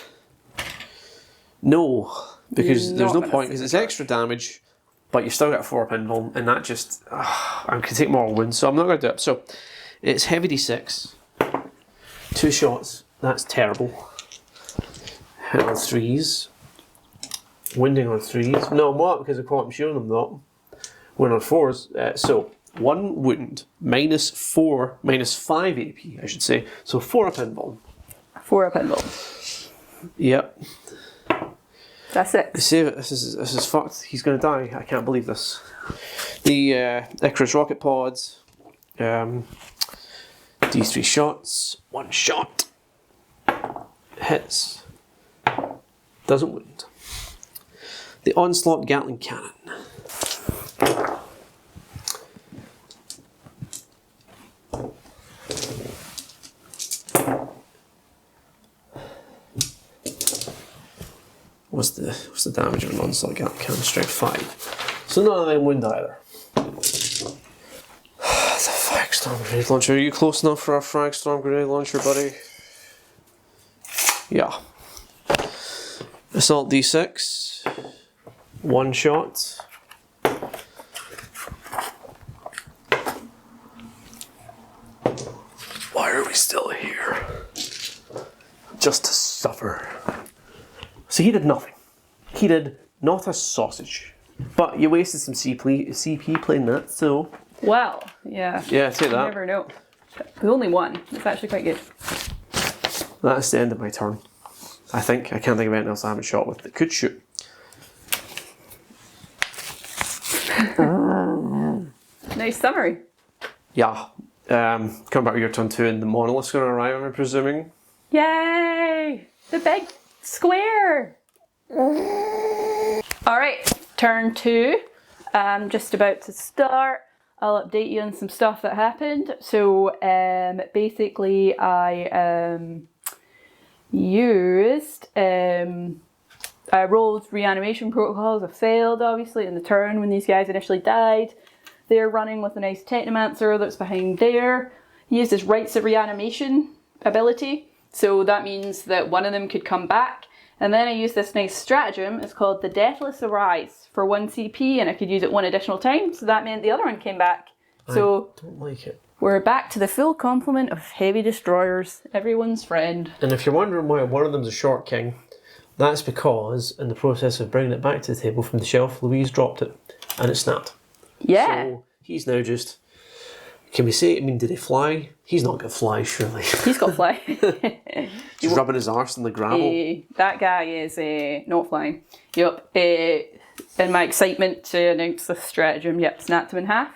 No, because You're there's no not point, gonna because it's extra damage, but you've still got 4-up invuln, and that just, I can take more wounds, so I'm not going to do it. So, it's heavy d6, 2 shots, that's terrible. Hit on 3s, wounding on 3s, no, more because of quantum shielding them though. Win on 4s, so 1 wound, minus 5 AP, I should say, so 4-up invuln. 4-up invuln. Yep. That's it. Save it. This is fucked. He's gonna die. I can't believe this. The NECRONS rocket pods. D3 shots. 1 shot. Hits. Doesn't wound. The Onslaught Gatling Cannon. What's the damage of an Onslaught Gatling Cannon? Strength 5. So none of them wound either. It's a Fragstorm grenade launcher. Are you close enough for a Fragstorm grenade launcher, buddy? Yeah. Assault D6. 1 shot. Why are we still here? Just to suffer. So he did nothing. He did not a sausage. But you wasted some CP playing that, so... Well, yeah. Yeah, take You that. never know. We only won. It's actually quite good. That's the end of my turn. I think. I can't think of anything else I haven't shot with that could shoot. Nice summary. Yeah. Come back to your turn 2 and the monolith's going to arrive, I'm presuming. Yay! The big square! Alright, turn 2. I'm just about to start. I'll update you on some stuff that happened. So basically I I rolled reanimation protocols. I failed obviously in the turn when these guys initially died. They're running with a nice Technomancer that's behind there. He used his Rites of Reanimation ability. So that means that one of them could come back. And then I used this nice stratagem. It's called the Deathless Arise for 1 CP, and I could use it 1 additional time. So that meant the other one came back. So I don't like it. we're back to the full complement of heavy destroyers. Everyone's friend. And if you're wondering why one of them's a short king, that's because in the process of bringing it back to the table from the shelf, Louise dropped it and it snapped. Yeah. So he's now just Can we say, I mean, did he fly? He's not going to fly, surely. He's got fly. He's rubbing his arse in the gravel. That guy is not flying. Yep. In my excitement to announce this stratagem, snapped him in half.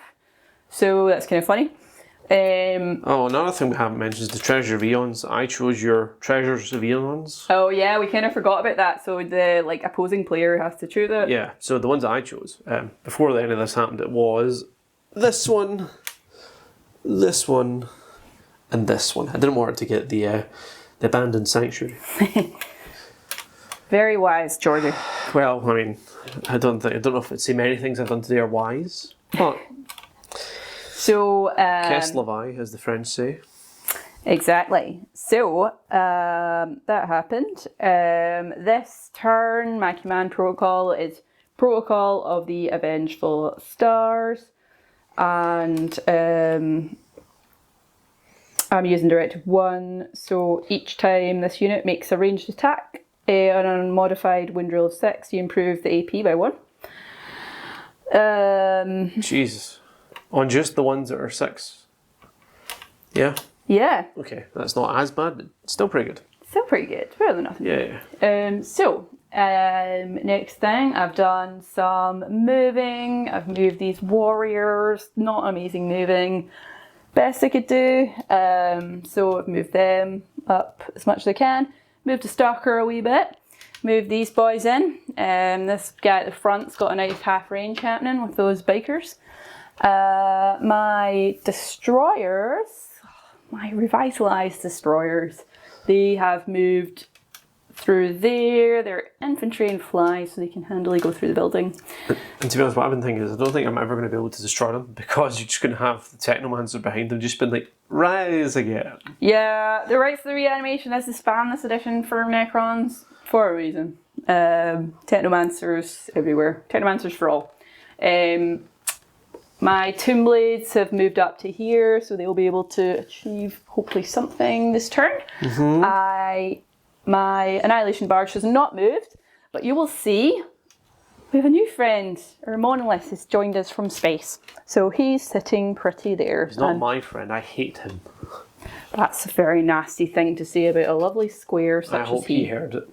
So that's kind of funny. Another thing we haven't mentioned is the Treasure of Eons. I chose your Treasures of Eons. Oh yeah, we kind of forgot about that. So the opposing player has to choose it. Yeah, so the ones that I chose, before any of this happened, it was this one, and this one. I didn't want to get the Abandoned Sanctuary. Very wise, Georgie. Well, I mean, I don't know if it's say many things I've done today are wise, but so Qu'est-ce la vie, as the French say. Exactly. So that happened. This turn, my command protocol is Protocol of the Avengeful Stars, and I'm using Directive 1. So each time this unit makes a ranged attack on an unmodified wind roll of 6, you improve the AP by 1. Jesus. On just the ones that are 6? Yeah? Yeah. Okay, that's not as bad, but still pretty good. Still pretty good. Better than nothing. Yeah. Next thing, I've done some moving. I've moved these warriors. Not amazing moving. Best I could do. So I've moved them up as much as I can. Moved the Stalker a wee bit. Moved these boys in. This guy at the front's got a nice half range happening with those bikers. My destroyers, my revitalized destroyers, they have moved through there. They're infantry and fly, so they can handily go through the building. And to be honest, what I've been thinking is I don't think I'm ever going to be able to destroy them because you're just going to have the Technomancer behind them just been like, rise again. Yeah, the rights to the reanimation is to spam this edition for Necrons for a reason. Technomancers everywhere. Technomancers for all. My Tomb Blades have moved up to here, so they'll be able to achieve hopefully something this turn. Mm-hmm. My Annihilation Barge has not moved, but you will see we have a new friend. Our Monolith has joined us from space. So he's sitting pretty there. He's not my friend, I hate him. That's a very nasty thing to say about a lovely square such I hope as he. he heard it.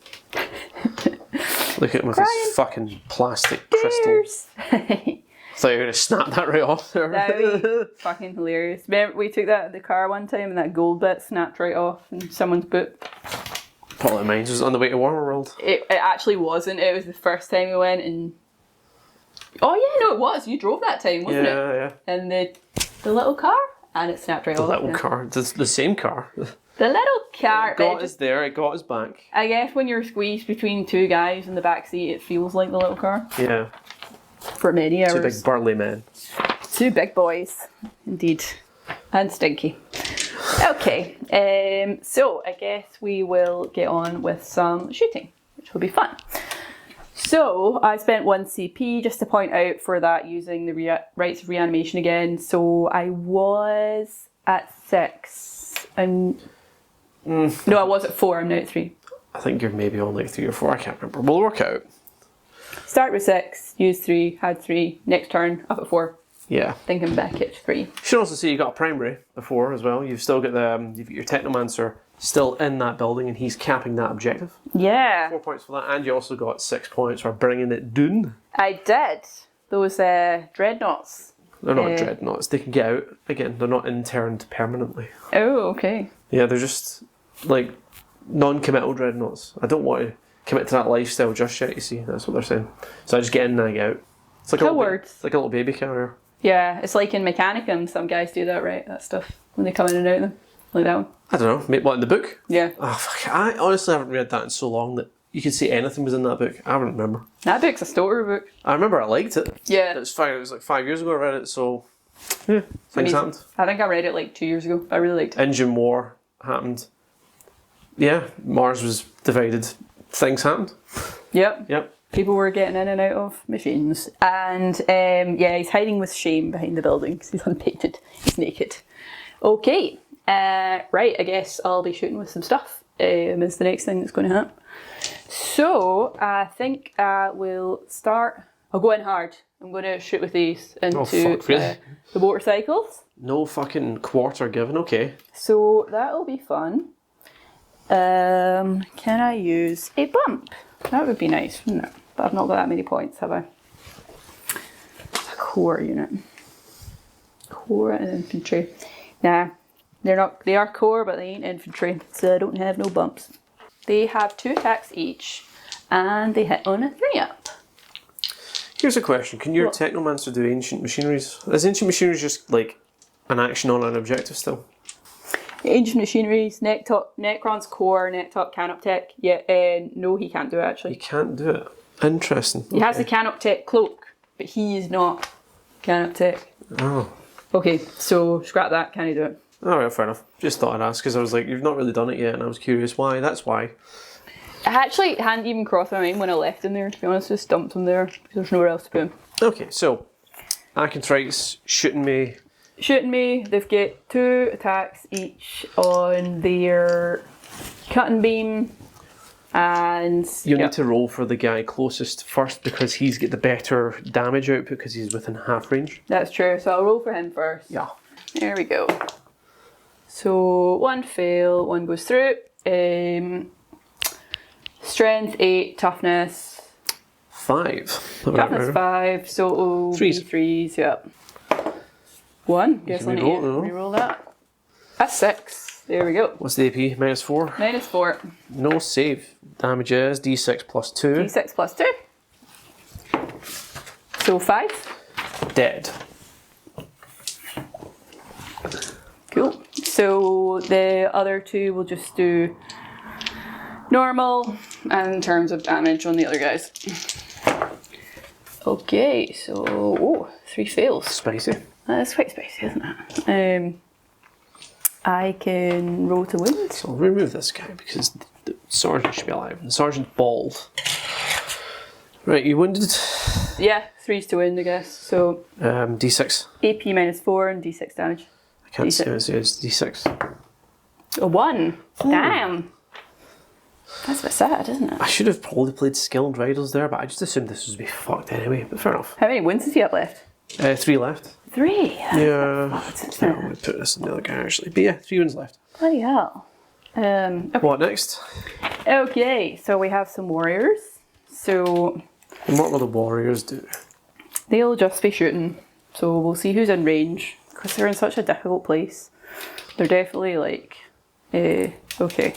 Look at him with his fucking plastic crystals. I thought you were going to snap that right off there. That would be fucking hilarious. Remember, we took that at the car one time and that gold bit snapped right off in someone's boot. Probably mine was on the way to Warhammer World. It actually wasn't. It was the first time we went and... Oh yeah, no it was. You drove that time, wasn't it? Yeah. And the little car? And it snapped right off. The little car. The same car. The little car. It got us there, it got us back. I guess when you're squeezed between two guys in the back seat, it feels like the little car. Yeah. For many hours. Two big burly men. Two big boys, indeed. And stinky. Okay, so I guess we will get on with some shooting, which will be fun. So I spent 1 CP just to point out for that using the rights of reanimation again. So I was at 6 and no, I was at 4. I'm now at 3. I think you're maybe on like 3 or 4. I can't remember. We'll work out. Start with 6, use 3, had 3. Next turn up at 4. Yeah. Think I'm back at 3. You should also see you got a primary before as well. You've still got you've got your Technomancer still in that building and he's capping that objective. Yeah. 4 points for that, and you also got 6 points for bringing it down. I did. Those dreadnoughts. They're not dreadnoughts. They can get out again. They're not interned permanently. Oh, okay. Yeah, they're just like non-committal dreadnoughts. I don't want to commit to that lifestyle just yet. You see, that's what they're saying. So I just get in and I get out. It's like it's like a little baby carrier. Yeah, it's like in Mechanicum. Some guys do that, right? That stuff when they come in and out of them, like that one. I don't know. Maybe what in the book? Yeah. Oh fuck! I honestly haven't read that in so long that you could say anything was in that book. I don't remember. That book's a story book. I remember I liked it. Yeah. It was fine. It was like 5 years ago I read it, so yeah, things happened. I think I read it like 2 years ago. I really liked it. Engine war happened. Yeah, Mars was divided. Things happened. Yep. People were getting in and out of machines. And he's hiding with shame behind the building because he's unpainted. He's naked. Okay. Right, I guess I'll be shooting with some stuff. Is the next thing that's going to happen. So I think we'll start. I'll go in hard. I'm going to shoot with these into Oh, fuck, really? the motorcycles. No fucking quarter given, okay. So that'll be fun. Can I use a bump? That would be nice, wouldn't it? But I've not got that many points, have I? A core unit. Core and infantry. Nah, they're not. They are core, but they ain't infantry, so I don't have no bumps. They have 2 attacks each, and they hit on a 3-up. Here's a question. Can your What? Technomancer do ancient machineries? Is ancient machineries just like an action on an objective still? Ancient machineries, Necrons core, Nectop Canoptech. Yeah, no, he can't do it You actually. can't do it. Interesting. He has the Canoptech cloak, but he is not Canoptech. Oh. Okay, so scrap that. Can he do it? Alright, fair enough. Just thought I'd ask because I was like, you've not really done it yet, and I was curious why. That's why. I actually hadn't even crossed my mind when I left him there, to be honest. Just dumped him there because there's nowhere else to put him. Okay, so Acontrites shooting me. Shooting me, they've got 2 attacks each on their cutting beam, and You need to roll for the guy closest first because he's got the better damage output because he's within half range. That's true. So I'll roll for him first. Yeah. There we go. So 1 fail, 1 goes through. Strength 8, toughness. 5. Toughness 5, so it'll be 3s. 3s, yep. 1, guess can I need re-roll to it, though. reroll that. That's 6, there we go. What's the AP? -4. -4, No save. Damage is D6 plus 2. d6 plus 2. So 5. Dead. Cool. So the other 2 will just do normal and in terms of damage on the other guys. Okay, so 3 fails. Spicy. That's quite spicy, isn't it? I can roll to wound. So I'll remove this guy because the sergeant should be alive. The sergeant's bald. Right, you wounded? Yeah, 3s to wound, I guess. So D6. AP -4 and D6 damage. I can't D6. see it, it's D6. A 1. Damn. That's a bit sad, isn't it? I should have probably played skilled riders there, but I just assumed this would be fucked anyway, but fair enough. How many wounds does he have left? 3 left. 3. Yeah. That's I think I'm going to put this in the other guy actually. But yeah, 3 wounds left. Bloody hell. Okay. What next? Okay, so we have some warriors. So And what will the warriors do? they'll just be shooting. So we'll see who's in range because they're in such a difficult place. They're definitely like, okay.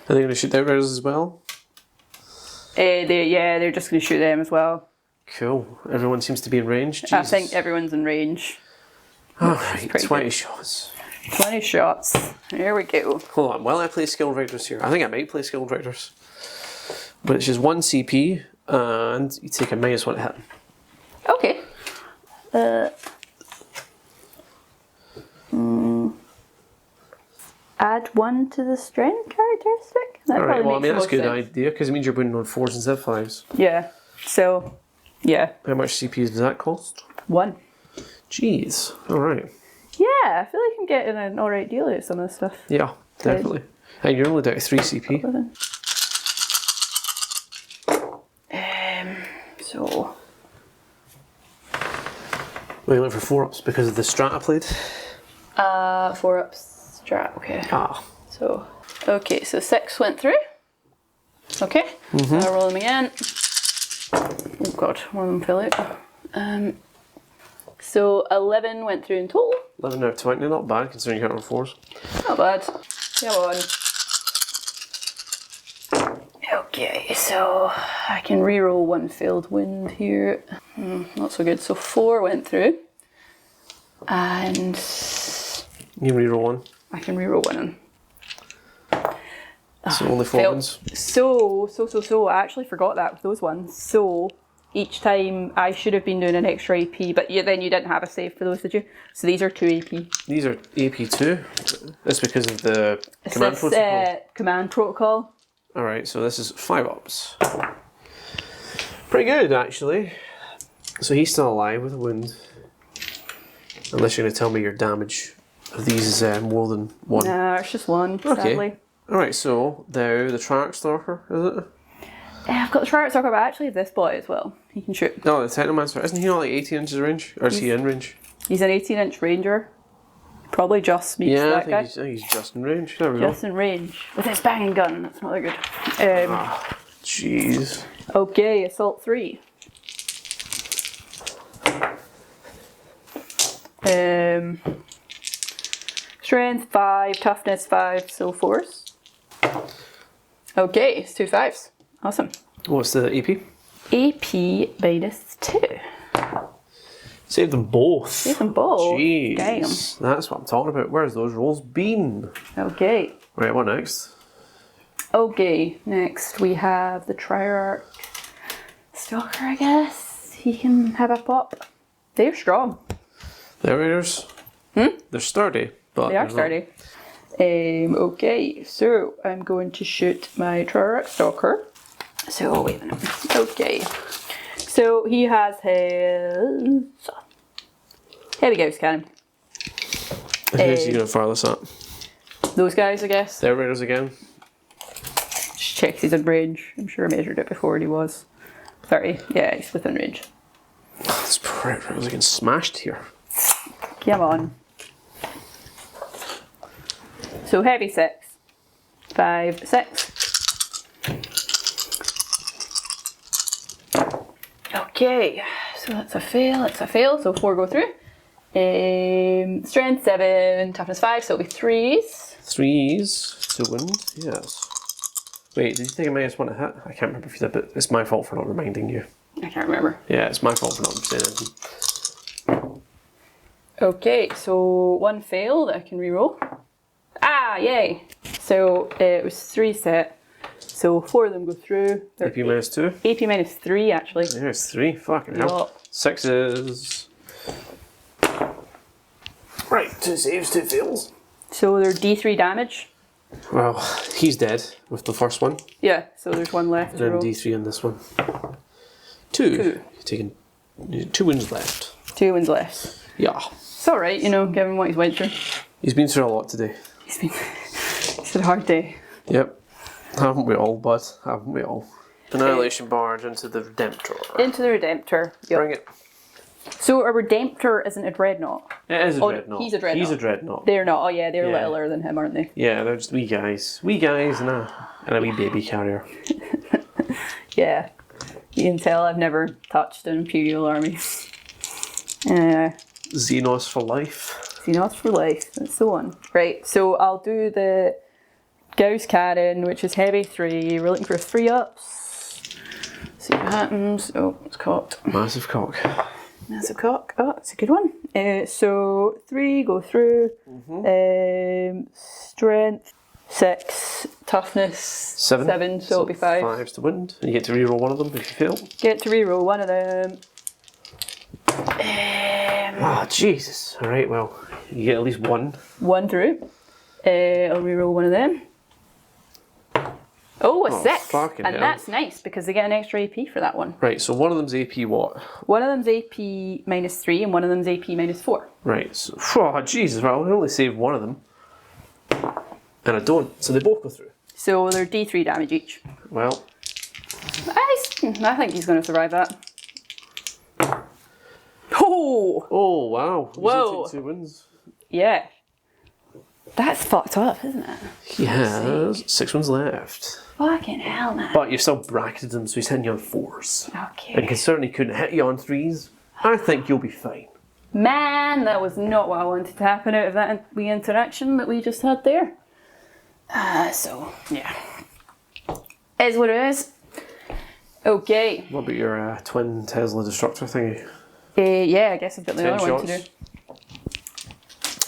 Are they going to shoot the outriders as well? They're just going to shoot them as well. Cool. Everyone seems to be in range. Jesus. I think everyone's in range. Alright, pretty 20 good. shots. 20 shots. There we go. Hold on, while I play skilled riders here, I think I might play skilled riders. But it's just 1 CP and you take a -1 hit. Okay. Add 1 to the strength characteristic? That Alright, probably well, I makes mean, the that's a good most sense. idea because it means you're putting on 4s instead of 5s. Yeah. So, yeah. How much CPs does that cost? 1. Jeez. Alright. Yeah, I feel like I'm getting an alright deal out of some of this stuff. Yeah, definitely. And you're only down to 3 CP. So, Well, you look for 4-ups because of the strat I played. 4-ups strat, okay. Ah. So, okay, so 6 went through. Okay, I'll roll them again. Oh god, one of them fell out. So 11 went through in total. 11 out of 20, not bad considering you hit on 4s. Not bad. Come on. Okay, so I can reroll 1 failed wound here. Not so good. So 4 went through. And You can reroll 1. I can reroll 1 in. So only 4 Failed. wins. So, I actually forgot that with those ones. So, each time I should have been doing an extra AP, but then you didn't have a save for those, did you? So these are 2 AP. These are AP2. That's because of the It's command this, protocol. command protocol. Alright, so this is 5-ups. Pretty good, actually. So he's still alive with a wound. Unless you're going to tell me your damage of these is more than 1. Nah, it's just 1, Okay. sadly. Alright, so now the Track Stalker, is it? I've got the Triarch Stalker, but I actually have this boy as well. He can shoot. No, the Technomancer. Isn't he not like 18 inches range? Or is he in range? He's an 18-inch ranger. Probably just meets Yeah, that guy. I think he's just in range. There we go. Just in range. With his banging gun. That's not that good. Jeez. Okay, Assault 3. Strength 5, Toughness 5, so force. Okay, it's 2 5s. Awesome. What's the AP? AP -2. Save them both. Save them both. Jeez. Damn. That's what I'm talking about. Where's those rolls been? Okay. Right, what next? Okay, next we have the Triarch Stalker, I guess. He can have a pop. They're strong. They're raiders. They're sturdy, but They are sturdy. Okay, so I'm going to shoot my Triarch Stalker. So, wait a minute. Okay. So, he has his heavy gauss cannon. Who's he going to fire this at? Those guys, I guess. They're raiders again. Just checks he's in range. I'm sure I measured it before and he was 30. Yeah, he's within range. This prick was getting smashed here. Come on. So heavy 6. 5, 6. Okay, so that's a fail, so 4 go through. Strength 7, toughness 5, so it'll be 3s. 3s to wind, yes. Wait, did you take a -1 to hit? I can't remember if you did, but it's my fault for not reminding you. I can't remember. Yeah, it's my fault for not saying anything. Okay, so 1 fail that I can reroll. Ah, yay! So it was 3 set, so 4 of them go through. They're AP -2. AP -3 actually. There's 3, fucking hell. Yup. 6s. Right, 2 saves, 2 fails. So they're D3 damage. Well, he's dead with the first one. Yeah, so there's 1 left to Then roll. D3 on this one. 2. You're taking 2 wins left. 2 wins left. Yeah. It's alright, you know, given what he's went through. He's been through a lot today. He's had a hard day. Yep. Haven't we all, bud? Haven't we all? Annihilation Barge into the Redemptor. Into the Redemptor. Yep. Bring it. So a Redemptor isn't a Dreadnought. It is a Oh, Dreadnought. he's a Dreadnought. He's a Dreadnought. They're not. Oh yeah, they're Yeah. littler than him, aren't they? Yeah, they're just wee guys. Wee guys and a wee baby carrier. Yeah. You can tell I've never touched an Imperial army. Xenos for life. Xenos for life. That's the one. Right, so I'll do the Gauss Cannon, which is heavy 3. We're looking for 3 ups. See what happens. Oh, it's cocked. Massive cock. Massive cock. Oh, that's a good one. So 3 go through. Strength 6. Toughness 7, so it'll be 5. 5's to wind. And you get to reroll one of them if you fail. Get to reroll one of them. Ah, Jesus. Alright, well, you get at least 1. 1 through. I'll reroll one of them. Oh, a 6. fucking And hell. that's nice because they get an extra AP for that one. Right, so one of them's AP what? One of them's AP -3 and one of them's AP -4. Right, so, oh, Jesus, well, I only saved one of them. And I don't, so they both go through. So they're D3 damage each. Well, I think he's going to survive that. Oh! oh, wow. He's Whoa. gonna take 2 wins. Yeah. That's fucked up, isn't it? He has 6 wins left. Fucking hell, man. But you've still bracketed him, so he's hitting you on 4s. And Okay. considering he couldn't hit you on 3s, I think you'll be fine. Man, that was not what I wanted to happen out of that wee interaction that we just had there. So, yeah. Is what it is. Okay. What about your twin Tesla destructor thingy? Yeah, I guess I've got the 10 other one to shots. do.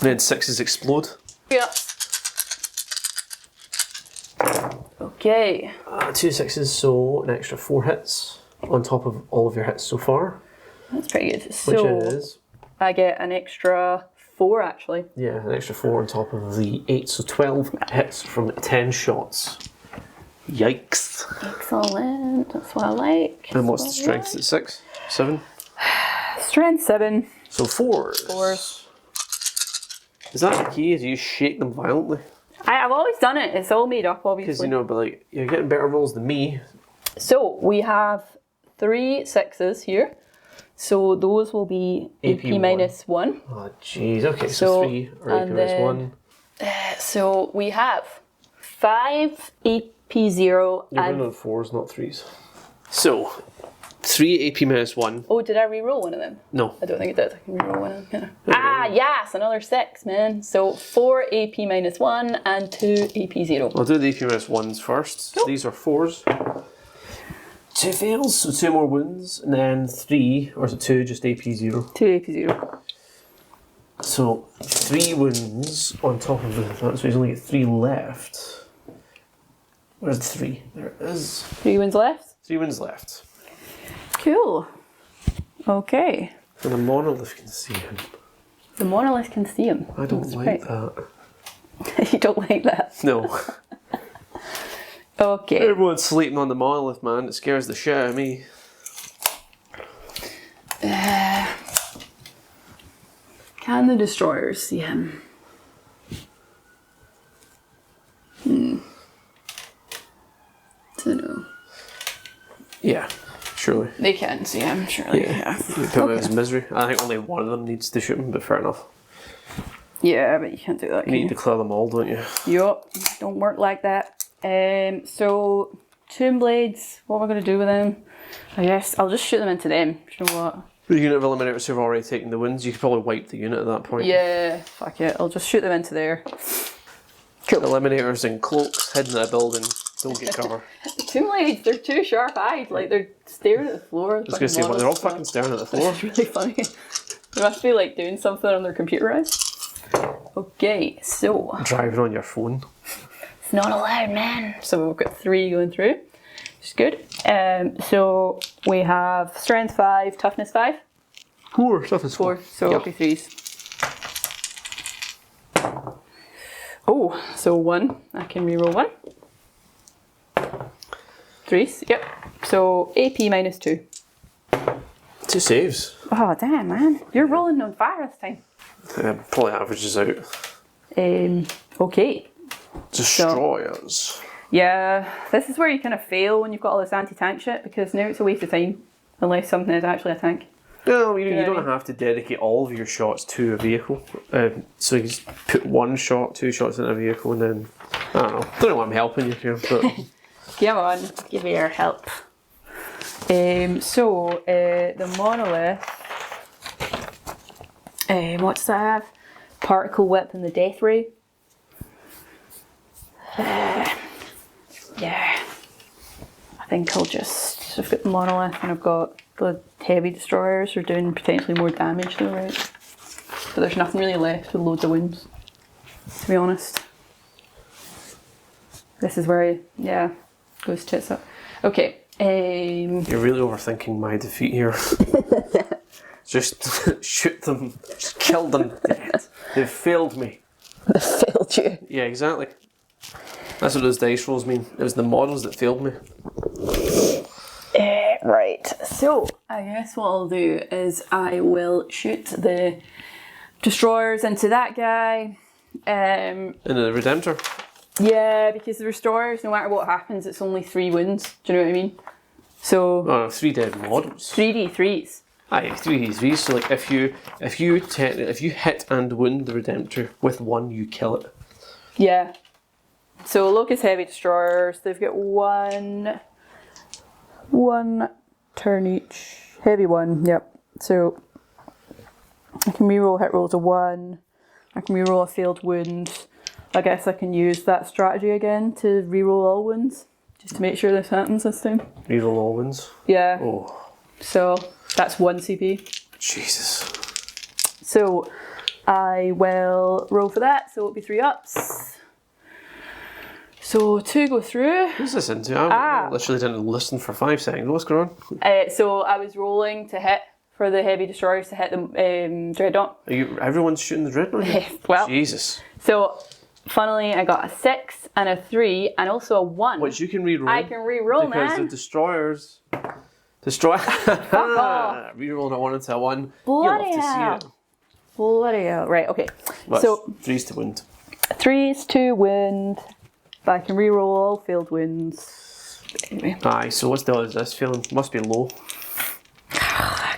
And then 6s explode. Yeah. Okay. 2 6s, so an extra 4 hits on top of all of your hits so far. That's pretty good. Which So is, I get an extra 4 actually. yeah, an extra 4 on top of the 8, so 12 hits from 10 shots. Yikes. Excellent. That's what I like. And what's the strength? Is it 6? 7? Strength 7. So 4s. 4s. Is that the key? Is you shake them violently? I've always done it. It's all made up, Because, obviously. you know, but like, you're getting better rolls than me. So we have 3 6s here. So those will be AP minus 1. Oh, jeez. Okay, so 3 or AP minus 1. So we have 5 AP 0 You're and... running on 4s, not 3s. So, 3 AP minus 1. Oh, did I re-roll one of them? No. I don't think I did. I can re-roll one of them. Yes, another 6, man. So 4 AP minus 1 and 2 AP 0. I'll do the AP minus 1s first. So these are 4s. 2 fails, so 2 more wounds, and then 3, or is it 2, just AP 0? 2 AP 0. So 3 wounds on top of that, so he's only got 3 left. Where's the 3? There it is. 3 wins left? 3 wounds left. Cool. Okay. And the monolith can see him. The monolith can see him. I don't like that. You don't like that? No. Okay. Everyone's sleeping on the monolith, man. It scares the shit out of me. Can the destroyers see him? Don't know. Yeah, surely. They can see him, surely. Yeah. Put him out of his misery. I think only one of them needs to shoot him, but fair enough. Yeah, but you can't do that. You need to clear them all, don't you? Yup, don't work like that. So Tomb Blades, what am I going to do with them? I guess I'll just shoot them into them. You know what? The unit of eliminators who've already taken the wins, you could probably wipe the unit at that point. Yeah, fuck it. I'll just shoot them into there. Cool. Eliminators in cloaks, hidden in a building, don't get cover. Tomb Blades, they're too sharp-eyed. Like, they're staring at the floor. I was going to say, well, they're all fucking staring at the floor. It's really funny. They must be like doing something on their computer eyes. Okay, so Driving on your phone. it's not allowed, man. So we've got 3 going through, which is good. So we have strength 5, toughness 5. 4, toughness 4, so it'll be 3s. Oh, so 1. I can reroll 1. 3s, yep. So AP minus 2. 2 saves. Oh, damn, man. You're rolling on fire this time. Probably averages out. Okay. Destroyers. Yeah, this is where you kind of fail when you've got all this anti-tank shit, because now it's a waste of time, unless something is actually a tank. No, you don't have to dedicate all of your shots to a vehicle. So you just put 1 shot, 2 shots in a vehicle, and then, I don't know why I'm helping you here, but... Come on, give me your help. So, the monolith, what does that have? Particle whip and the death ray. Yeah, I think I'll just, I've got the monolith and I've got the heavy destroyers who are doing potentially more damage though, right? But there's nothing really left with loads of wounds, to be honest. This is where, yeah, goes tits up. Okay. You're really overthinking my defeat here. Just shoot them, just kill them dead. They've failed me. They failed you. Yeah, exactly. That's what those dice rolls mean. It was the models that failed me. Right, so I guess what I'll do is I will shoot the destroyers into that guy. And the Redemptor. Yeah, because the destroyers, no matter what happens, it's only 3 wounds. Do you know what I mean? So. Oh, no, 3 dead models. 3d3s. Aye, 3d3s. So like if you hit and wound the Redemptor with 1, you kill it. Yeah. So Locust Heavy Destroyers, they've got one turn each. Heavy 1, yep. So I can reroll hit rolls of 1. I can reroll a failed wound. I guess I can use that strategy again to reroll all wounds, just to make sure this happens this time. Reroll all wounds? Yeah. Oh. So that's 1 CP. Jesus. So I will roll for that, so it'll be 3 ups. So 2 go through. Who's this into? I literally didn't listen for 5 seconds. What's going on? So I was rolling to hit for the heavy destroyers to hit the dreadnought. Everyone's shooting the dreadnought? Well, Jesus. So funnily, I got a 6 and a 3 and also a 1. Which you can re-roll. I can re-roll, because man. the destroyers. Fuck off. Re-rolling a 1 into a 1. Bloody You'll hell. love to see it. Bloody hell. Right, okay. But so 3s to wound. 3s to wound. But I can re-roll all failed wounds. Anyway. Aye, so what's the odds of this feeling? Must be low.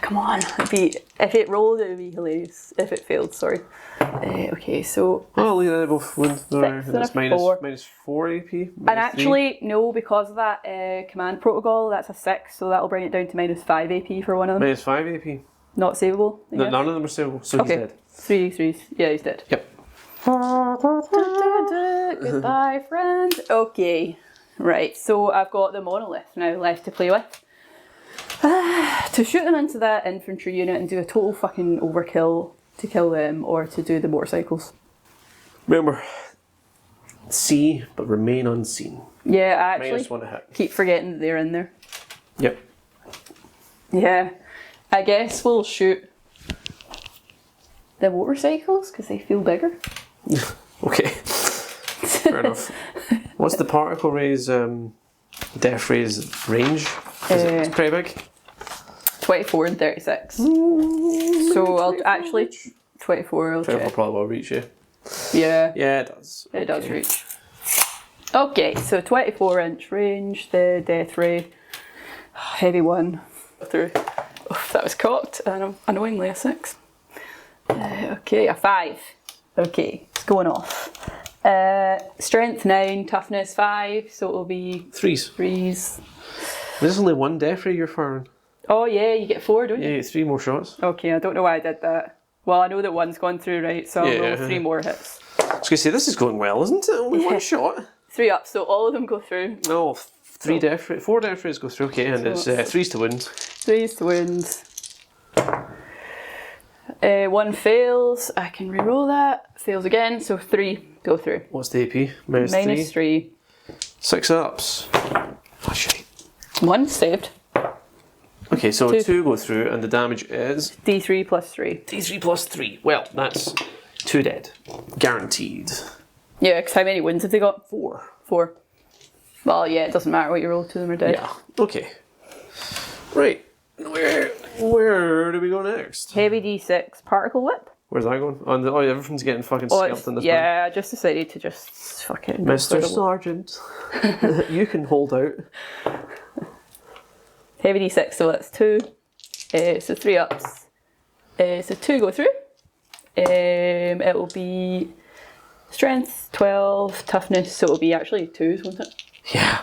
Come on. If it rolled, it would be hilarious. If it failed, sorry. Okay, so... Oh, look at that, both wins there. Six And it's and a four. minus 4 AP. And actually, no, because of that command protocol, that's a 6, so that'll bring it down to minus 5 AP for one of them. Minus 5 AP. Not savable, I No, guess. none of them are savable, so Okay. he's dead. 3d3s. Yeah, he's dead. Yep. Goodbye, friend. Okay. Right, so I've got the monolith now left to play with. To shoot them into that infantry unit and do a total fucking overkill to kill them, or to do the motorcycles. Remember, see but remain unseen. Yeah, I actually Minus 1 to hit. keep forgetting that they're in there. Yep. Yeah, I guess we'll shoot the motorcycles because they feel bigger. Okay. Fair enough. What's the particle rays, death rays range? It's pretty big. 24 and 36. So I'll actually 24. I'll 24 check. probably will reach you. Yeah, Yeah, it does. it does reach. Okay, so 24-inch range. The death ray, heavy one through. Oh, that was cocked, and annoyingly a 6. Okay, a 5. Okay, it's going off. Strength 9, toughness 5, so it'll be 3s. 3s. There's only one death ray you're firing. Oh yeah, you get 4, don't you? Yeah, you get 3 more shots. Okay, I don't know why I did that. Well, I know that one's gone through, right? So I'll Yeah. roll 3 more hits. I was going to say, this is going well, isn't it? Only one shot. 3 up, so all of them go through. No, 4 death rays go through. Okay, and it's 3s to wound. 3s to wound. 1 fails. I can re-roll that. Fails again, so 3 go through. What's the AP? Minus Minus 3. 6 ups. Oh, shit. 1 saved. Okay, so Two. 2 go through, and the damage is D3 plus 3. D3 plus 3. Well, that's 2 dead. Guaranteed. Yeah, because how many wounds have they got? 4. 4. Well, yeah, it doesn't matter what you roll, 2 of them are dead. Yeah. Okay. Right. Where do we go next? Heavy D6, particle whip. Where's that going? Oh, everything's getting fucking Oh, scalped in this yeah, I just decided to just fucking... Mr. Sergeant, you can hold out. Heavy D6, so that's 2. So 3 ups. So 2 go through. It will be strength 12, toughness, so it'll be actually 2s, won't it? Yeah.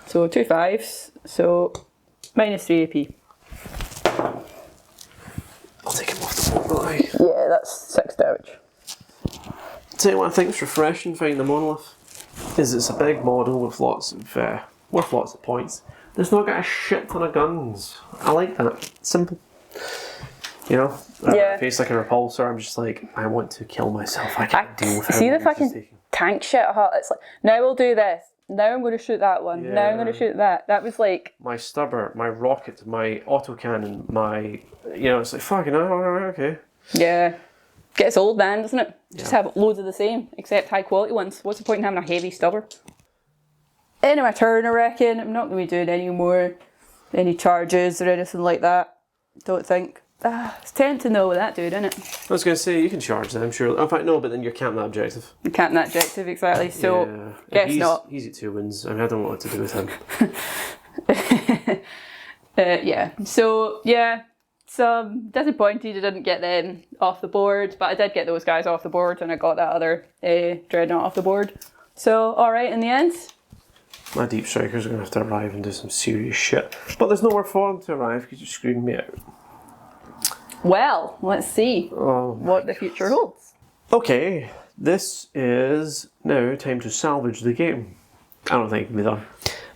So 2 5s, so minus 3 AP. I'll take him off the board, will I? Yeah, that's 6 damage. Tell you what I think's refreshing finding the monolith is it's a big model with lots of points. It's not got a shit ton of guns. I like that. Simple. You know? Yeah. Face like a repulsor, I'm just like, I want to kill myself. I can't deal with how See the many this is fucking taking. tank shit? It's like, now we'll do this. Now I'm going to shoot that one. Now I'm going to Yeah. shoot that. That was like... My stubber, my rocket, my autocannon, my... You know, it's like, fucking, okay. Yeah. Gets old, man, doesn't it? Just Yeah. have loads of the same, except high quality ones. What's the point in having a heavy stubber? End of my turn, I reckon. I'm not going to be doing any charges or anything like that. Don't think. It's tempting to know what that dude, isn't it? I was going to say, you can charge them, surely. In fact, no, but then you're camping that objective. You can't that objective, exactly. So, Yeah. guess not. He's at 2 wins. I mean, I don't know what to do with him. Yeah. So, yeah. So, I'm disappointed I didn't get them off the board, but I did get those guys off the board, and I got that other Dreadnought off the board. So, alright in the end. My deep strikers are going to have to arrive and do some serious shit. But there's nowhere for them to arrive because you're screaming me out. Well, let's see what the future holds. Okay, this is now time to salvage the game. I don't think it can be done.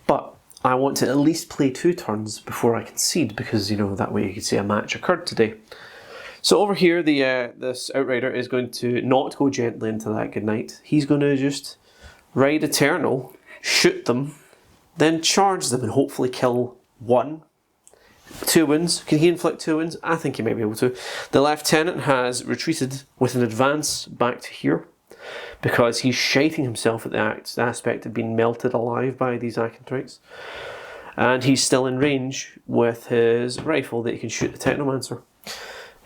But I want to at least play 2 turns before I concede because, you know, that way you can say a match occurred today. So over here, this Outrider is going to not go gently into that goodnight. He's going to just ride Eternal, shoot them, then charge them and hopefully kill 1. 2 wins. Can he inflict 2 wins? I think he may be able to. The Lieutenant has retreated with an advance back to here because he's shiting himself at the aspect of being melted alive by these Acantrites. And he's still in range with his rifle that he can shoot the Technomancer.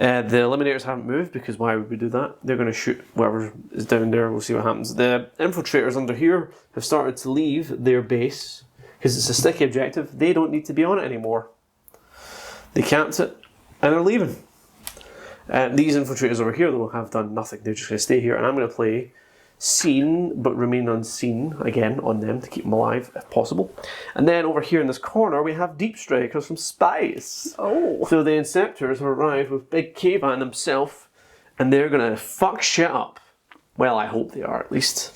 The eliminators haven't moved because why would we do that? They're going to shoot whoever is down there. We'll see what happens. The infiltrators under here have started to leave their base because it's a sticky objective. They don't need to be on it anymore. They capped it and they're leaving. These infiltrators over here though have done nothing. They're just going to stay here, and I'm going to play seen but remain unseen again on them to keep them alive if possible. And then over here in this corner we have deep strikers from spies. Oh. So the Inceptors have arrived with Big Cavan himself, and they're gonna fuck shit up. Well, I hope they are at least.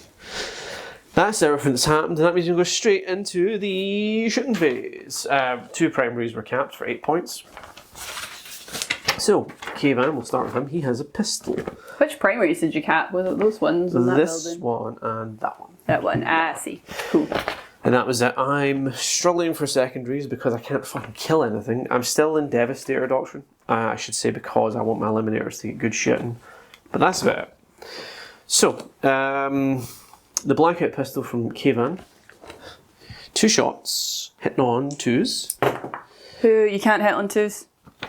That's everything that's happened, and that means we go straight into the shooting phase. 2 primaries were capped for 8 points. So, Cavan, we'll start with him. He has a pistol. Which primaries did you cap? Was it those ones in that This building? one and that one. That one. Ah, I see. Cool. And that was it. I'm struggling for secondaries because I can't fucking kill anything. I'm still in Devastator Doctrine. I should say because I want my Eliminators to get good shitting. But that's about it. So, the Blackout Pistol from Cavan. 2 shots. Hitting on 2s. Who you can't hit on 2s?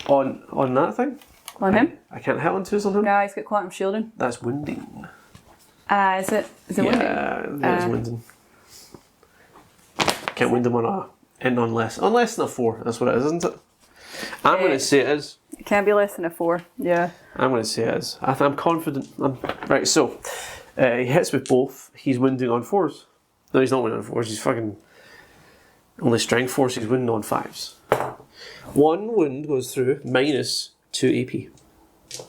On that thing? On him? I can't hit on 2s on him? No, he's got quantum shielding. That's wounding. Is it wounding? Yeah, it's wounding. Can't wound him on on less than a 4. That's what it is, isn't it? I'm going to say it is. It can't be less than a 4. Yeah. I'm going to say it is. I'm confident. Right, so he hits with both. He's wounding on 4s. No, he's not wounding on 4s. He's fucking only strength 4s. He's wounding on 5s. 1 wound goes through minus 2 AP.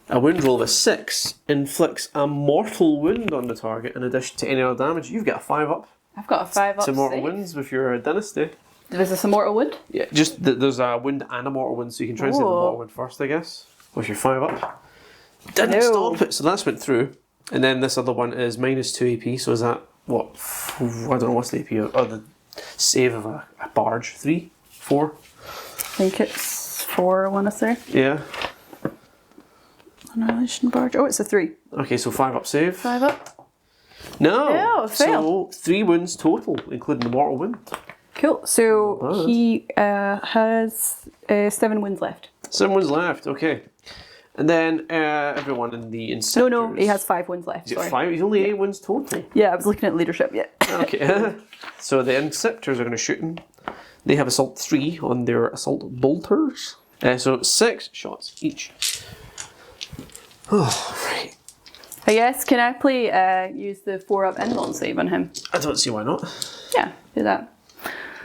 A wound roll of a 6 inflicts a mortal wound on the target in addition to any other damage. You've got a 5-up. I've got a 5-up. To mortal save. wounds with your dynasty. Is this a mortal wound? Yeah, just there's a wound and a mortal wound, so you can try and save the mortal wound first, I guess. With your 5-up. Didn't stop it, so that's went through. And then this other one is minus 2 AP, so is that, what, I don't know what's the AP, or the save of a barge? 3? 4? I think it's 4, I want to say. Yeah. Annihilation barge. Oh, it's a 3. Okay, so 5-up save. 5-up. No! Fail. So 3 wounds total, including the mortal wound. Cool. So he has 7 wounds left. 7 wounds left, okay. And then everyone in the Inceptors... No, he has 5 wounds left. Is it Sorry. 5? He's only 8 wounds total. Yeah, I was looking at leadership. Yeah. Okay. So the Inceptors are going to shoot him. They have assault 3 on their assault bolters. So 6 shots each. Oh, right. I guess, can I play, use the 4-up invuln save on him? I don't see why not. Yeah, do that.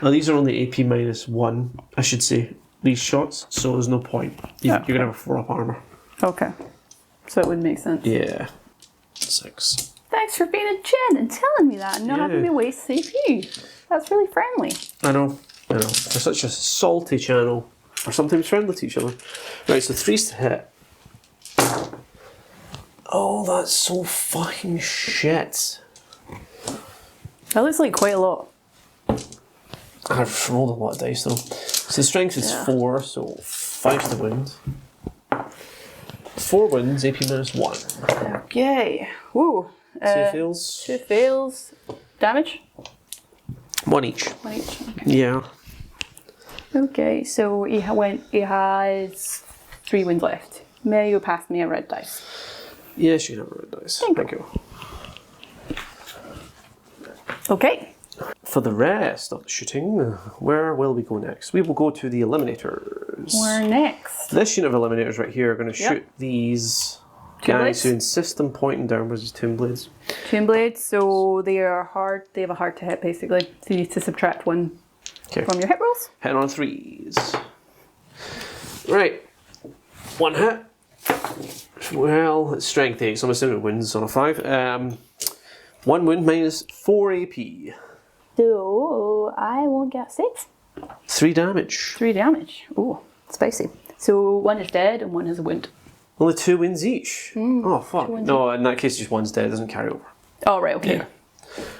Well, these are only AP minus 1, I should say, these shots, so there's no point. You're going to have a 4-up armour. Okay. So it would make sense. Yeah. 6. Thanks for being a gen and telling me that and not having me waste CPU. That's really friendly. I know. We're such a salty channel. We're sometimes friendly to each other. Right, so 3's to hit. Oh, that's so fucking shit. That looks like quite a lot. I've rolled a lot of dice though. So the strength is 4, so 5's the wound. 4 wins, AP minus 1. Okay. Woo. 2 fails. 2 fails. Damage? 1 each. 1 each. Okay. Yeah. Okay, so he has 3 wins left. May you pass me a red dice? Yes, you can have a red dice. Thank you. Okay. For the rest of the shooting, where will we go next? We will go to the Eliminators. Where next? This unit of Eliminators right here are going to shoot these guys who insist on pointing downwards as Tomb Blades. Tomb Blades, so they are hard. They have a hard to hit basically. So you need to subtract 1 from your hit rolls. Hitting on 3s. Right. 1 hit. Well, it's strength 8, so I'm assuming it wins on a 5. 1 wound minus 4 AP. So I won't get 6. 3 damage. 3 damage. Ooh, spicy. So 1 is dead and 1 has a wound. Only 2 wins each. Oh, fuck. No, in that case, just 1's dead. It doesn't carry over. Oh, right, okay. Yeah.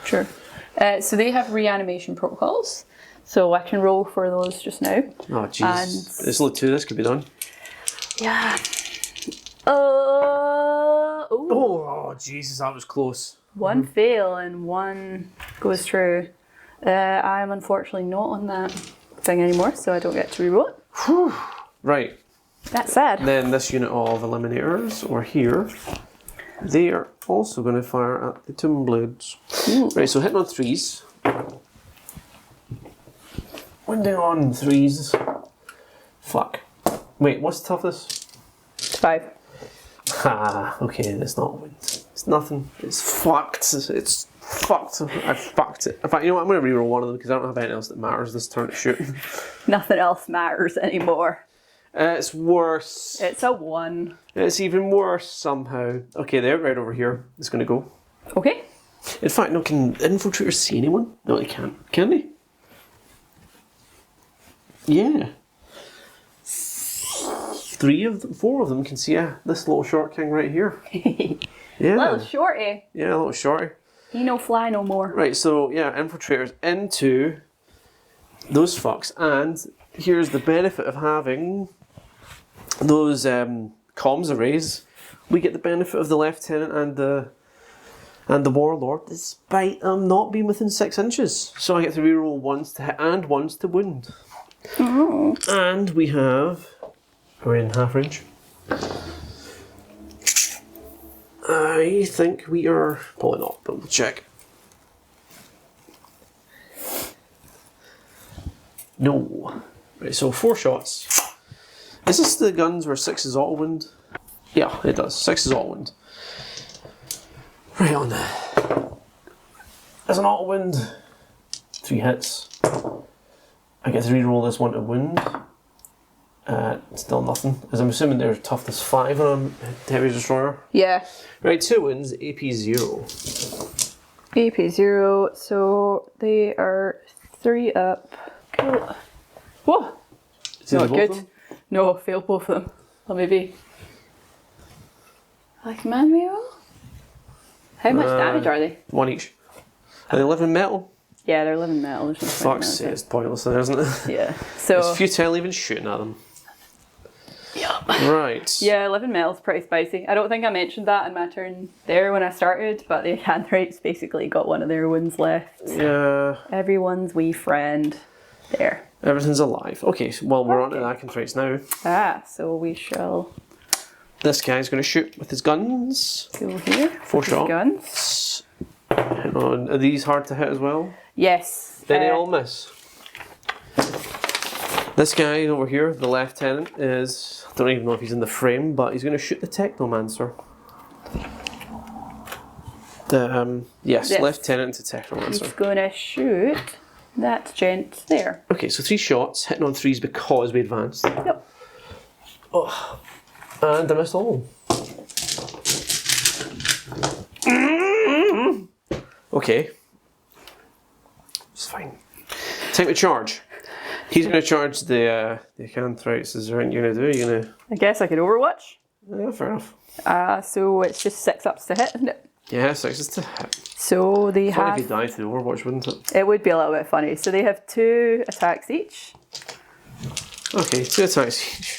Sure. So they have reanimation protocols. So I can roll for those just now. Oh, jeez. There's only 2. This could be done. Yeah. Oh, Jesus, that was close. 1 fail and 1 goes through. I am unfortunately not on that thing anymore, so I don't get to reroll it. Right. That's sad. Then this unit of eliminators over here, they are also going to fire at the tomb blades. Right, so hitting on 3s. Winding on 3s. Fuck. Wait, what's the toughness? 5. Ah, okay, that's not wind. It's nothing. It's fucked. It's fucked. I fucked it. In fact, you know what? I'm going to reroll one of them because I don't have anything else that matters this turn to shoot. Nothing else matters anymore. It's worse. It's a 1. It's even worse somehow. Okay, the outright over here is going to go. Okay. In fact, no, can infiltrators see anyone? No, they can't. Can they? Yeah. 4 of them can see this little short king right here. Yeah. Little shorty. Yeah, a little shorty. He no fly no more. Right, so yeah, infiltrators into those fucks, and here's the benefit of having those comms arrays. We get the benefit of the lieutenant and the warlord, despite them not being within 6 inches. So I get to reroll ones to hit and ones to wound. Oh. And we have. We're in half range. I think we are. Probably not, but we'll check. No. Right, so 4 shots. Is this the guns where 6 is auto wound? Yeah, it does. 6 is auto wound. Right on. As an auto wound, 3 hits. I get to reroll this one to wound. Still nothing. As I'm assuming they're toughness 5 on a heavy destroyer. Yeah. Right, 2 wins, AP 0. AP 0, so they are 3 up. Cool. Whoa! Is it Not both good. of them? No, failed both of them. Well, maybe. Like man wheel? How much damage are they? 1 each. Are they living metal? Yeah, they're living metal. There's no point Fuck's in sake, that. it's pointless then, isn't it? Yeah. So. It's futile even shooting at them. Yeah. Right. Yeah, living metal's pretty spicy. I don't think I mentioned that in my turn there when I started, but the handwrites basically got one of their wounds left. Yeah. Everyone's wee friend there. Everything's alive. Okay, so, well, we're on to the Aconthrites now. Ah, so we shall This guy's going to shoot with his guns. go here. 4 with his shots. Guns. Hang on. Are these hard to hit as well? Yes. Then they all miss. This guy over here, the lieutenant, is... I don't even know if he's in the frame, but he's going to shoot the Technomancer. Yes, Yes. lieutenant to He's Technomancer. going to shoot that gent there. Okay, so 3 shots, hitting on 3s because we advanced. Yep. Oh, and I missed all. Okay. It's fine. Time to charge. He's going to charge the Acanthrites. Is there anything you're going to do? You're going to... I guess I could Overwatch. Yeah, fair enough. So it's just 6 ups to hit, isn't it? Yeah, 6 is to hit. So they Funny have... if he died to the Overwatch, wouldn't it? It would be a little bit funny. So they have 2 attacks each. Okay, 2 attacks each.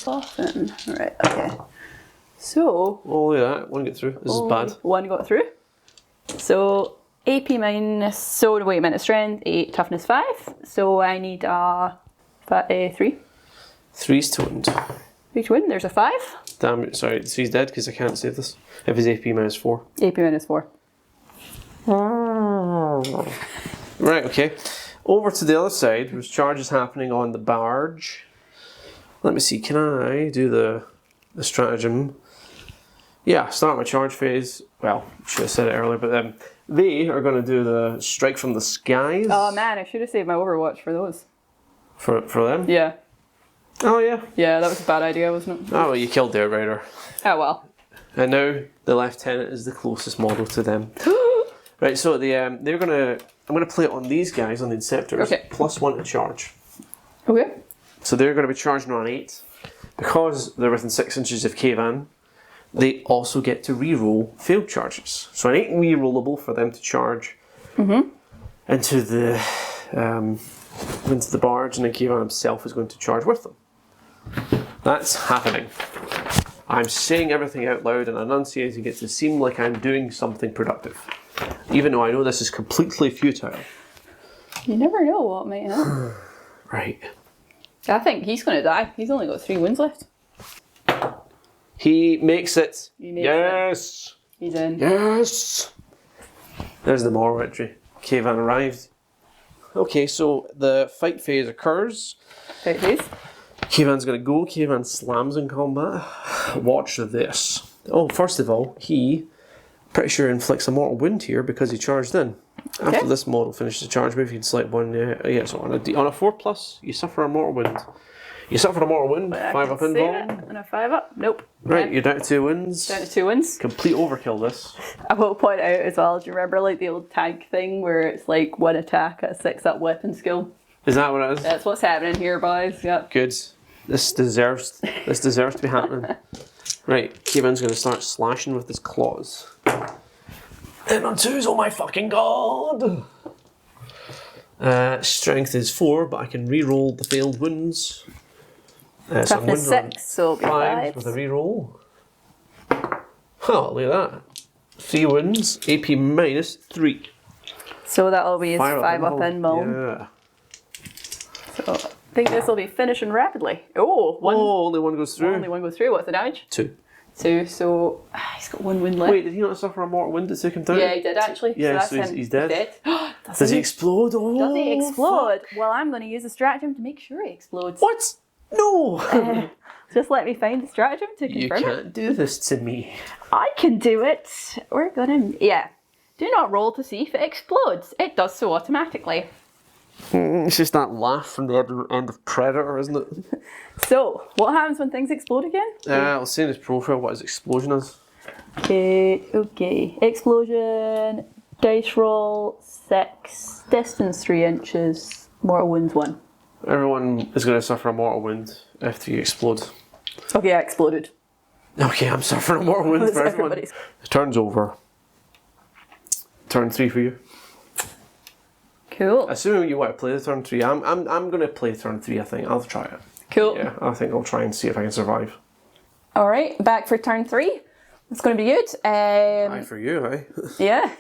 Often. Right, okay. So... Oh, look at that. 1 get through. This is bad. 1 got through. So AP minus... So wait a minute. Strength 8, toughness 5. So I need 3. 3's to wound. 3 to win. There's a 5. Damn it. Sorry, 3's dead because I can't save this. If his AP minus 4. AP minus 4. Right, okay. Over to the other side, there's charges happening on the barge. Let me see, can I do the stratagem? Yeah, start my charge phase. Well, should have said it earlier, but they are going to do the strike from the skies. Oh man, I should have saved my Overwatch for those. For them? Yeah. Oh, yeah. Yeah, that was a bad idea, wasn't it? Oh, well, you killed their rider. Oh well. And now the lieutenant is the closest model to them. Right, so I'm gonna play it on these guys, on the Inceptors, Okay. +1 to charge. Okay. So they're going to be charging on 8. Because they're within 6 inches of Kavan, they also get to re-roll failed charges. So an 8 re-rollable for them to charge into the barge, and then Kavan himself is going to charge with them. That's happening. I'm saying everything out loud and enunciating it to seem like I'm doing something productive. Even though I know this is completely futile. You never know what might happen. Right. I think he's going to die. He's only got 3 wounds left. He makes it. He makes yes. He's in. Yes. There's the moral victory. Kayvan arrived. Okay, so the fight phase occurs. Fight phase. Kayvan's going to go. Kayvan slams in combat. Watch this. Oh, first of all, he, pretty sure, inflicts a mortal wound here because he charged in. Okay. After this model finishes the charge move, you can select one. So on a 4+, you suffer a mortal wound. You suffered a mortal wound. 5 up involved. And a 5 up. Nope. Right, you're down to 2 wins. Down to 2 wins. Complete overkill this. I will point out as well, do you remember like the old tag thing where it's like 1 attack at a 6 up weapon skill? Is that what it is? That's what's happening here, boys. Yep. Good. This deserves to be happening. Right, Kayvan's going to start slashing with his claws. And on 2s, oh my fucking god! Strength is 4, but I can re-roll the failed wounds. Toughness 6, so it'll be 5 with a re-roll. Oh, look at that. 3 wounds, AP minus 3. So that'll be his 5 up in mul. Yeah. So I think this will be finishing rapidly. Oh, one. Oh, only one goes through. Only one goes through. What's the damage? 2. 2. So he's got 1 wound left. Wait, did he not suffer a mortal wound that took him down? Yeah, he did actually. Yeah, so, so he's dead. Does he explode? Oh, Does he explode? Well, I'm going to use a stratagem to make sure he explodes. What? No! Just let me find the stratagem to You confirm it. can't do this to me. I can do it. We're gonna, yeah. Do not roll to see if it explodes. It does so automatically. It's just that laugh from the end of Predator, isn't it? So, what happens when things explode again? I'll see in his profile what his explosion is. Okay. Explosion, dice roll, 6, distance 3 inches, mortal wounds 1. Everyone is going to suffer a mortal wound after you explode. Okay, I exploded. Okay, I'm suffering a mortal wound for everyone. Everybody's- The turn's over. Turn 3 for you. Cool. Assuming you want to play the turn 3, I'm going to play turn 3, I think. I'll try it. Cool. Yeah, I think I'll try and see if I can survive. Alright, back for turn 3. It's going to be good. Aye for you, aye. Yeah.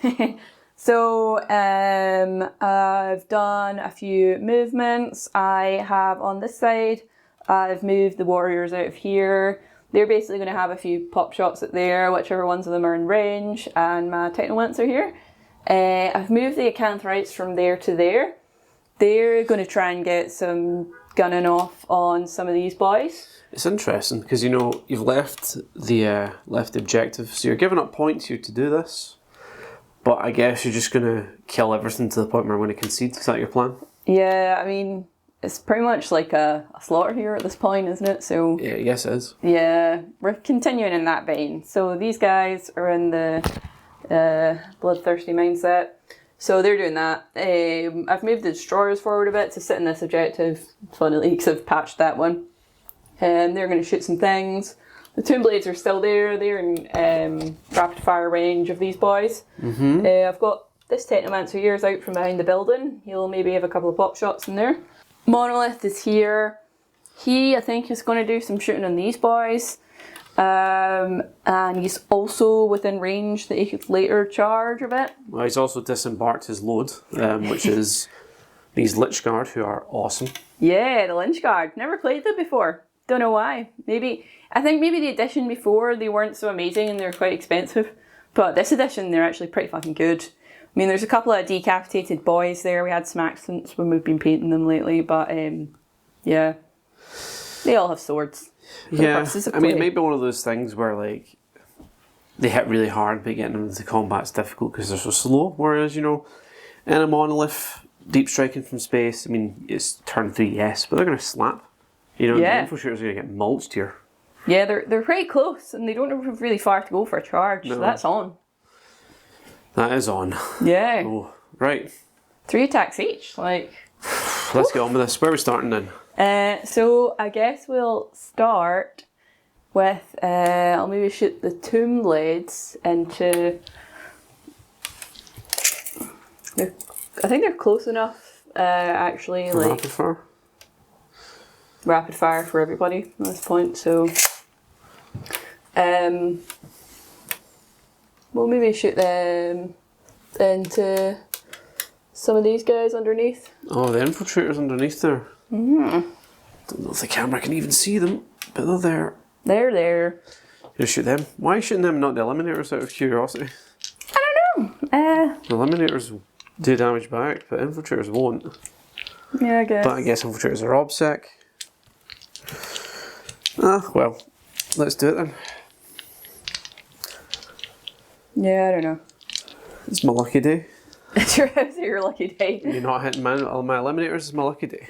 So I've done a few movements. I have on this side, I've moved the warriors out of here. They're basically going to have a few pop shots at there, whichever ones of them are in range, and my Technowints are here. I've moved the Acanthrites from there to there. They're going to try and get some gunning off on some of these boys. It's interesting because you've left the objective, so you're giving up points here to do this. But I guess you're just going to kill everything to the point where I'm going to concede. Is that your plan? Yeah, I mean, it's pretty much like a slaughter here at this point, isn't it? So Yeah, yes it is. yeah, we're continuing in that vein. So these guys are in the bloodthirsty mindset. So they're doing that. I've moved the destroyers forward a bit to sit in this objective. Funnily, because I've patched that one. And they're going to shoot some things. The Tomb Blades are still there. They're in rapid fire range of these boys. Mm-hmm. I've got this Technomancer here is out from behind the building. He'll maybe have a couple of pop shots in there. Monolith is here. He, I think, is going to do some shooting on these boys. And he's also within range that he could later charge a bit. Well, he's also disembarked his load, which is these Lich Guard, who are awesome. Yeah, the Lynch Guard. Never played them before. Don't know why. I think maybe the edition before they weren't so amazing and they were quite expensive. But this edition they're actually pretty fucking good. I mean, there's a couple of decapitated boys there. We had some accents when we've been painting them lately, but yeah. They all have swords. Yeah, I mean, it might be one of those things where, like, they hit really hard, but getting them into combat's difficult because they're so slow. Whereas, in a Monolith, deep striking from space, I mean, it's turn 3, yes, but they're going to slap. The info shooters are going to get mulched here. Yeah, they're pretty close, and they don't have really far to go for a charge, so that's on. That is on. Yeah. Oh, right. 3 attacks each, like... Let's get on with this. Where are we starting then? So I guess we'll start with, I'll maybe shoot the Tomb Blades into... I think they're close enough, actually. For like rapid fire? Rapid fire for everybody at this point, so... we'll maybe shoot them into some of these guys underneath. Oh, the infiltrators underneath there. Mm. Don't know if the camera can even see them, but they're there. They're there. You shoot them. Why are you shooting them, not the eliminators, out of curiosity? I don't know. The eliminators do damage back, but infiltrators won't. Yeah, I guess. But I guess infiltrators are obsec. Well, let's do it then. Yeah, I don't know. It's my lucky day. It's your lucky day. You're not hitting my eliminators, it's my lucky day.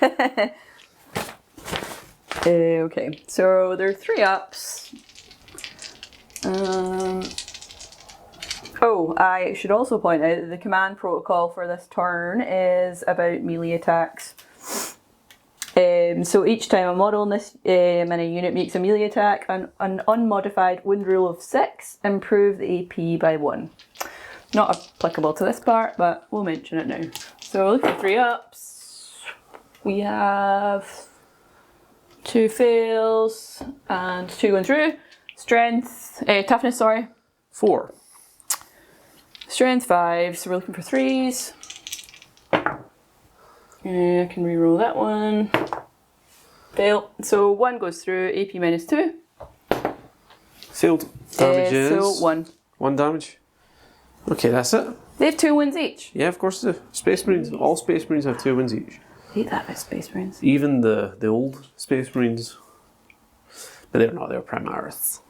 Okay, so there are 3 ups. Oh, I should also point out that the command protocol for this turn is about melee attacks. So each time a model in this in a unit makes a melee attack, an unmodified wound rule of 6, improve the AP by 1. Not applicable to this part, but we'll mention it now. So look at 3 ups. We have 2 fails and 2 going through. Strength, toughness, sorry. 4. Strength 5, so we're looking for 3s. I can re-roll that one. Fail. So 1 goes through, AP minus 2. Failed. Damage is... So 1. 1 damage. Okay, that's it. They have 2 wounds each. Yeah, of course they do. Space Marines, all Space Marines have 2 wounds each. I hate that about Space Marines. Even the old Space Marines. But they're not, they're Primaris.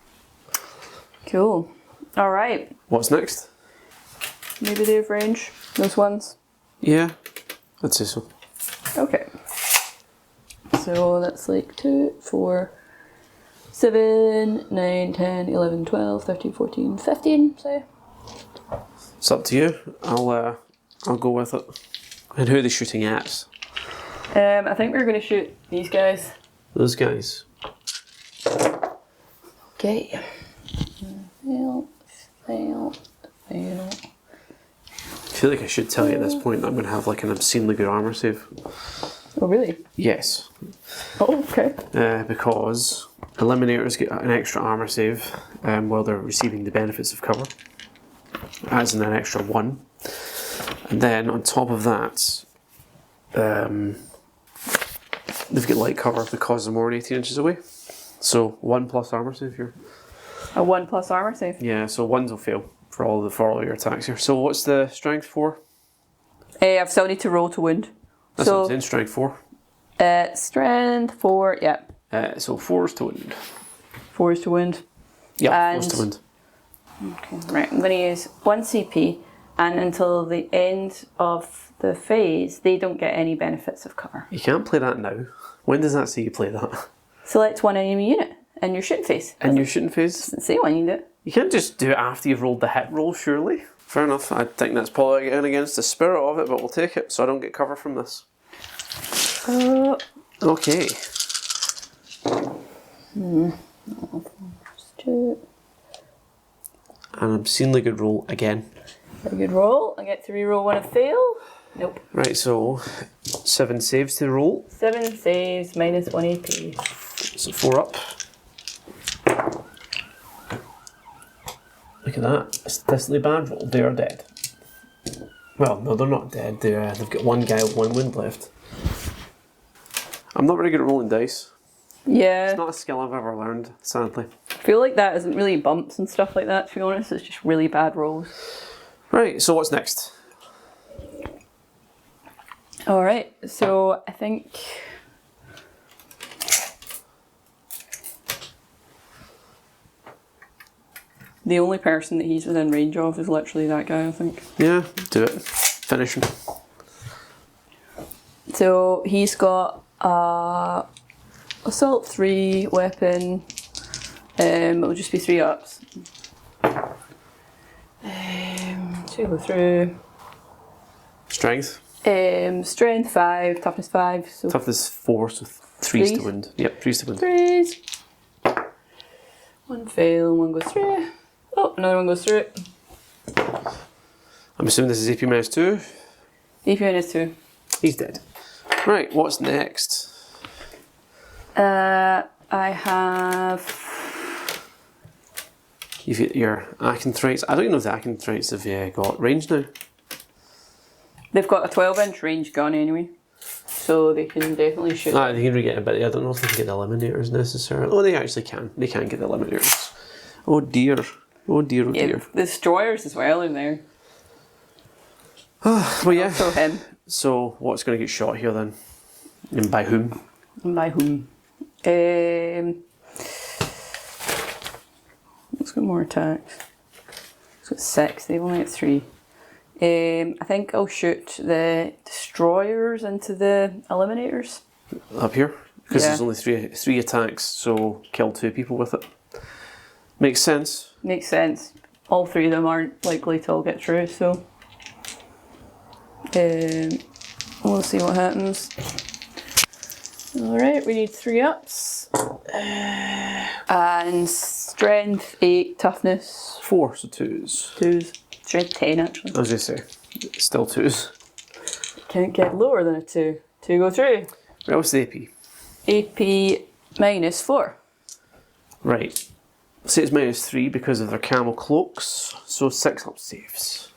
Cool. Alright. What's next? Maybe they have range, those ones. Yeah, I'd say so. Okay. So that's like 2, 4, 7, 9, 10, 11, 12, 13, 14, 15, say. It's up to you. I'll go with it. And who are they shooting at? I think we're going to shoot these guys. Those guys. Okay. Fail, fail, fail. I feel like I should tell you at this point that I'm going to have like an obscenely good armour save. Oh, really? Yes. Oh, okay. Because eliminators get an extra armour save while they're receiving the benefits of cover. As in an extra 1. And then on top of that, they've got light cover because they're more than 18 inches away. So 1 plus armour save here. A 1 plus armour save? Yeah, so 1s will fail for all your attacks here. So what's the strength for? I still need to roll to wound. That's what I'm saying, strength 4. Strength 4, yeah. So 4's to wound. 4 is to wound. Yeah, 4's to wound. Okay, right, I'm going to use 1 CP, and until the end of the phase, they don't get any benefits of cover. You can't play that now. When does that say you play that? Select 1 enemy unit in your shooting phase. In your shooting phase? Doesn't say when you do it. You can't just do it after you've rolled the hit roll, surely. Fair enough. I think that's probably going against the spirit of it, but we'll take it so I don't get cover from this. Okay. 2. An obscenely good roll again. Very good roll. I get to re-roll 1 and fail. Nope. Right, so 7 saves to roll. 7 saves minus 1 AP. So 4 up. Look at that. A statistically bad roll. They are dead. Well, no, they're not dead. They've got 1 guy with 1 wound left. I'm not very good at rolling dice. Yeah. It's not a skill I've ever learned, sadly. I feel like that isn't really bumps and stuff like that, to be honest. It's just really bad rolls. Right, so what's next? Alright, so I think... the only person that he's within range of is literally that guy, I think. Yeah, do it. Finish him. So he's got assault 3 weapon. It'll just be 3 ups. 2 go through. Strength. Strength 5, toughness 5. So Toughness 4, so 3's to wound. Yep, 3's to wound. 3s. 1 fail, 1 goes through. Oh, another 1 goes through it. I'm assuming this is AP minus 2. AP minus 2. He's dead. Right, what's next? I have... You've got your Acanthrites. I don't even know if the Acanthrites have got range now. They've got a 12-inch range gun anyway, so they can definitely shoot. They can get it, but I don't know if they can get the eliminators necessarily. Oh, they actually can. They can get the eliminators. Oh dear. Oh dear, oh Yeah, dear. the destroyers as well in there. Well, yeah. So him. So, what's going to get shot here then? And by whom? And by whom? Let's go more attacks. It's got 6, they've only got 3. I think I'll shoot the destroyers into the eliminators. Up here? Because Yeah. there's only three attacks, so kill 2 people with it. Makes sense. Makes sense. All 3 of them aren't likely to all get through, so we'll see what happens. Alright, we need 3 ups. And strength 8, toughness 4, so 2s. 2s. Strength 10 actually. I was going to say, still 2s. Can't get lower than a 2. 2 go through. Right, what's the AP? AP minus 4. Right. Say it's minus 3 because of their camel cloaks, so 6 up saves.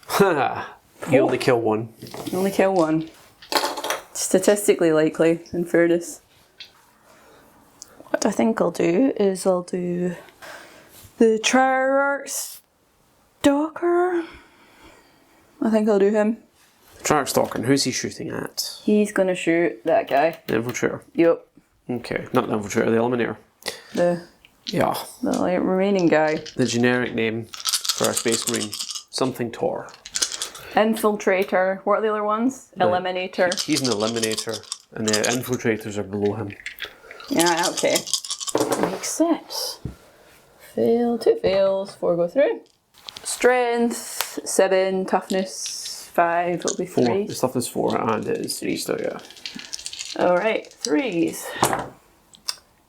Haha. You only kill 1. You only kill 1. Statistically likely, in fairness. What I think I'll do is I'll do the Triarch Stalker. I think I'll do him. Triarch Stalker, who's he shooting at? He's gonna shoot that guy. The Infiltrator. Yep. Okay, not the Infiltrator, the Eliminator. The Yeah. like, remaining guy. The generic name for a Space Marine. Something Tor. Infiltrator. What are the other ones? Right. Eliminator. He's an Eliminator, and the Infiltrators are below him. Yeah, okay. Makes sense. Fail, 2 fails, 4 go through. Strength, 7, toughness, 5, it'll be 4. 3. The stuff is 4, and it is 3 still, yeah. Alright, 3s.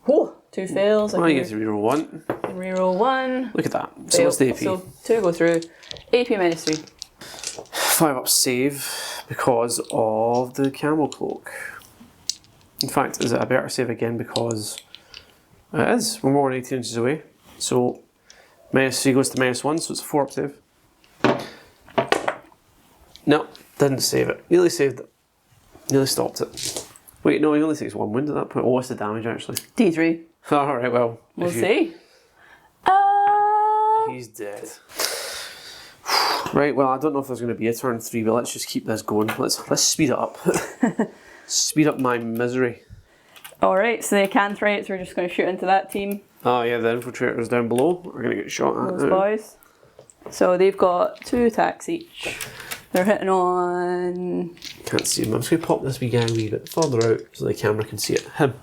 Whoa, 2 fails. Well, you get to reroll 1. Reroll 1. Look at that. So Fail. what's the AP? So 2 go through. AP minus 3. 5 up save because of the camel cloak. In fact, is it a better save again because it is? We're more than 18 inches away. So minus 3 goes to minus 1, so it's a 4 up save. No, didn't save it. Nearly saved it. Nearly stopped it. Wait, no, he only takes 1 wound at that point. Oh, what's the damage actually? D3. Alright, well. We'll if you- see. He's dead. Right, well, I don't know if there's going to be a turn 3, but let's just keep this going. Let's speed it up. Speed up my misery. Alright, so the Acanthrites, we're just going to shoot into that team. Oh yeah, the Infiltrators down below are going to get shot at. Those now. boys. So they've got 2 attacks each. They're hitting on... Can't see him. I'm just going to pop this wee guy a wee bit further out so the camera can see it. Him.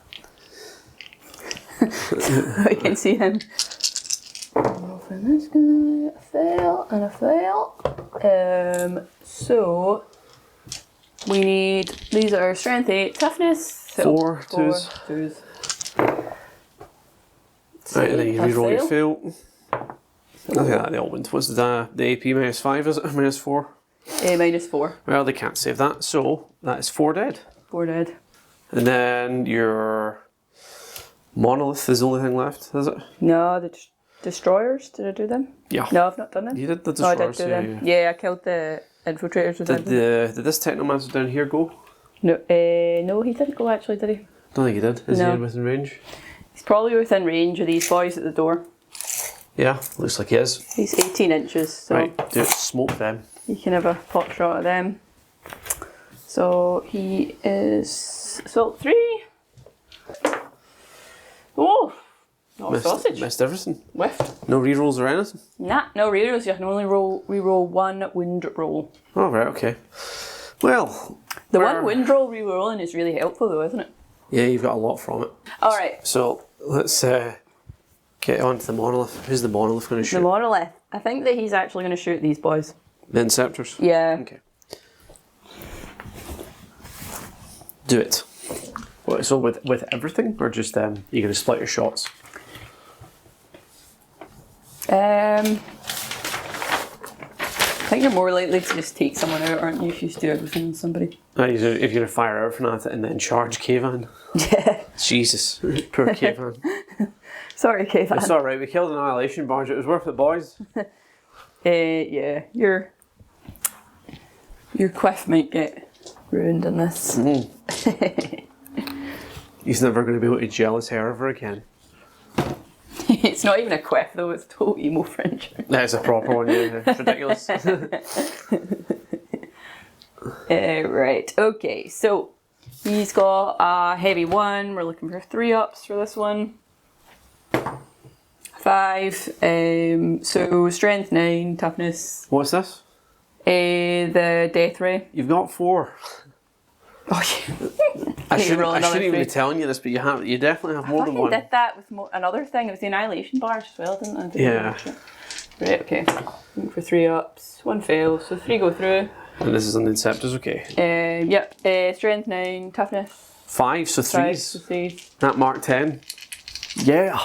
I can see him. And this guy, a fail and a fail. So we need, these are strength 8, toughness. So 4 4 twos. 2s. Right, and then you A reroll your fail. fail. I think that the old one. What's the AP minus 5, is it? Minus 4? Minus 4. Well, they can't save that, so that is 4 dead. 4 dead. And then your Monolith is the only thing left, is it? No, the destroyers, did I do them? Yeah. No, I've not done them. You did the Oh, I destroyers. did do yeah, them. yeah. Yeah, I killed the infiltrators with them. Did this Technomancer down here go? No, no, he didn't go actually, did he? Don't think he did. Is No. he within range? He's probably within range of these boys at the door. Yeah, looks like he is. He's 18 inches, so Right, do it. Smoke them. you can have a pot shot at them. So he is assault 3. Oh, not a sausage. Missed everything. Whiffed. No rerolls or anything. Nah, no rerolls. You can only reroll 1 wound roll. Oh, right, okay. Well, The where- 1 wound roll rerolling is really helpful though, isn't it? Yeah, you've got a lot from it. Alright, So let's get on to the Monolith. Who's the Monolith going to the shoot? monolith. I think that he's actually going to shoot these boys. The Inceptors? Yeah. Okay. Do it. What, so with everything, or just you're going to split your shots? I think you're more likely to just take someone out, aren't you, if you do everything on somebody? If you're going to fire everything at it and then charge Kavan. Yeah. Jesus, poor Kavan. Sorry, Kayvan. It's alright, we killed an Annihilation Barge, it was worth it, boys. Yeah, your quiff might get ruined in this. He's never going to be able to jealous her ever again. It's not even a quiff though, it's total emo fringe. That's a proper one, yeah. It's ridiculous. Right, okay, so he's got a heavy 1. We're looking for 3 ups for this one. 5. So strength 9, toughness. What's this? The death ray. You've got 4. Oh yeah. I shouldn't even be telling you this, but you definitely have more than one. I did that with another thing. It was the annihilation bars as well, didn't I? Yeah. Right, okay. Looking for 3 ups. 1 fails, so 3 go through. And this is on the Inceptors, okay. Yep. Strength 9, toughness 5, so 3s. 5, so 3s. That mark 10. Yeah.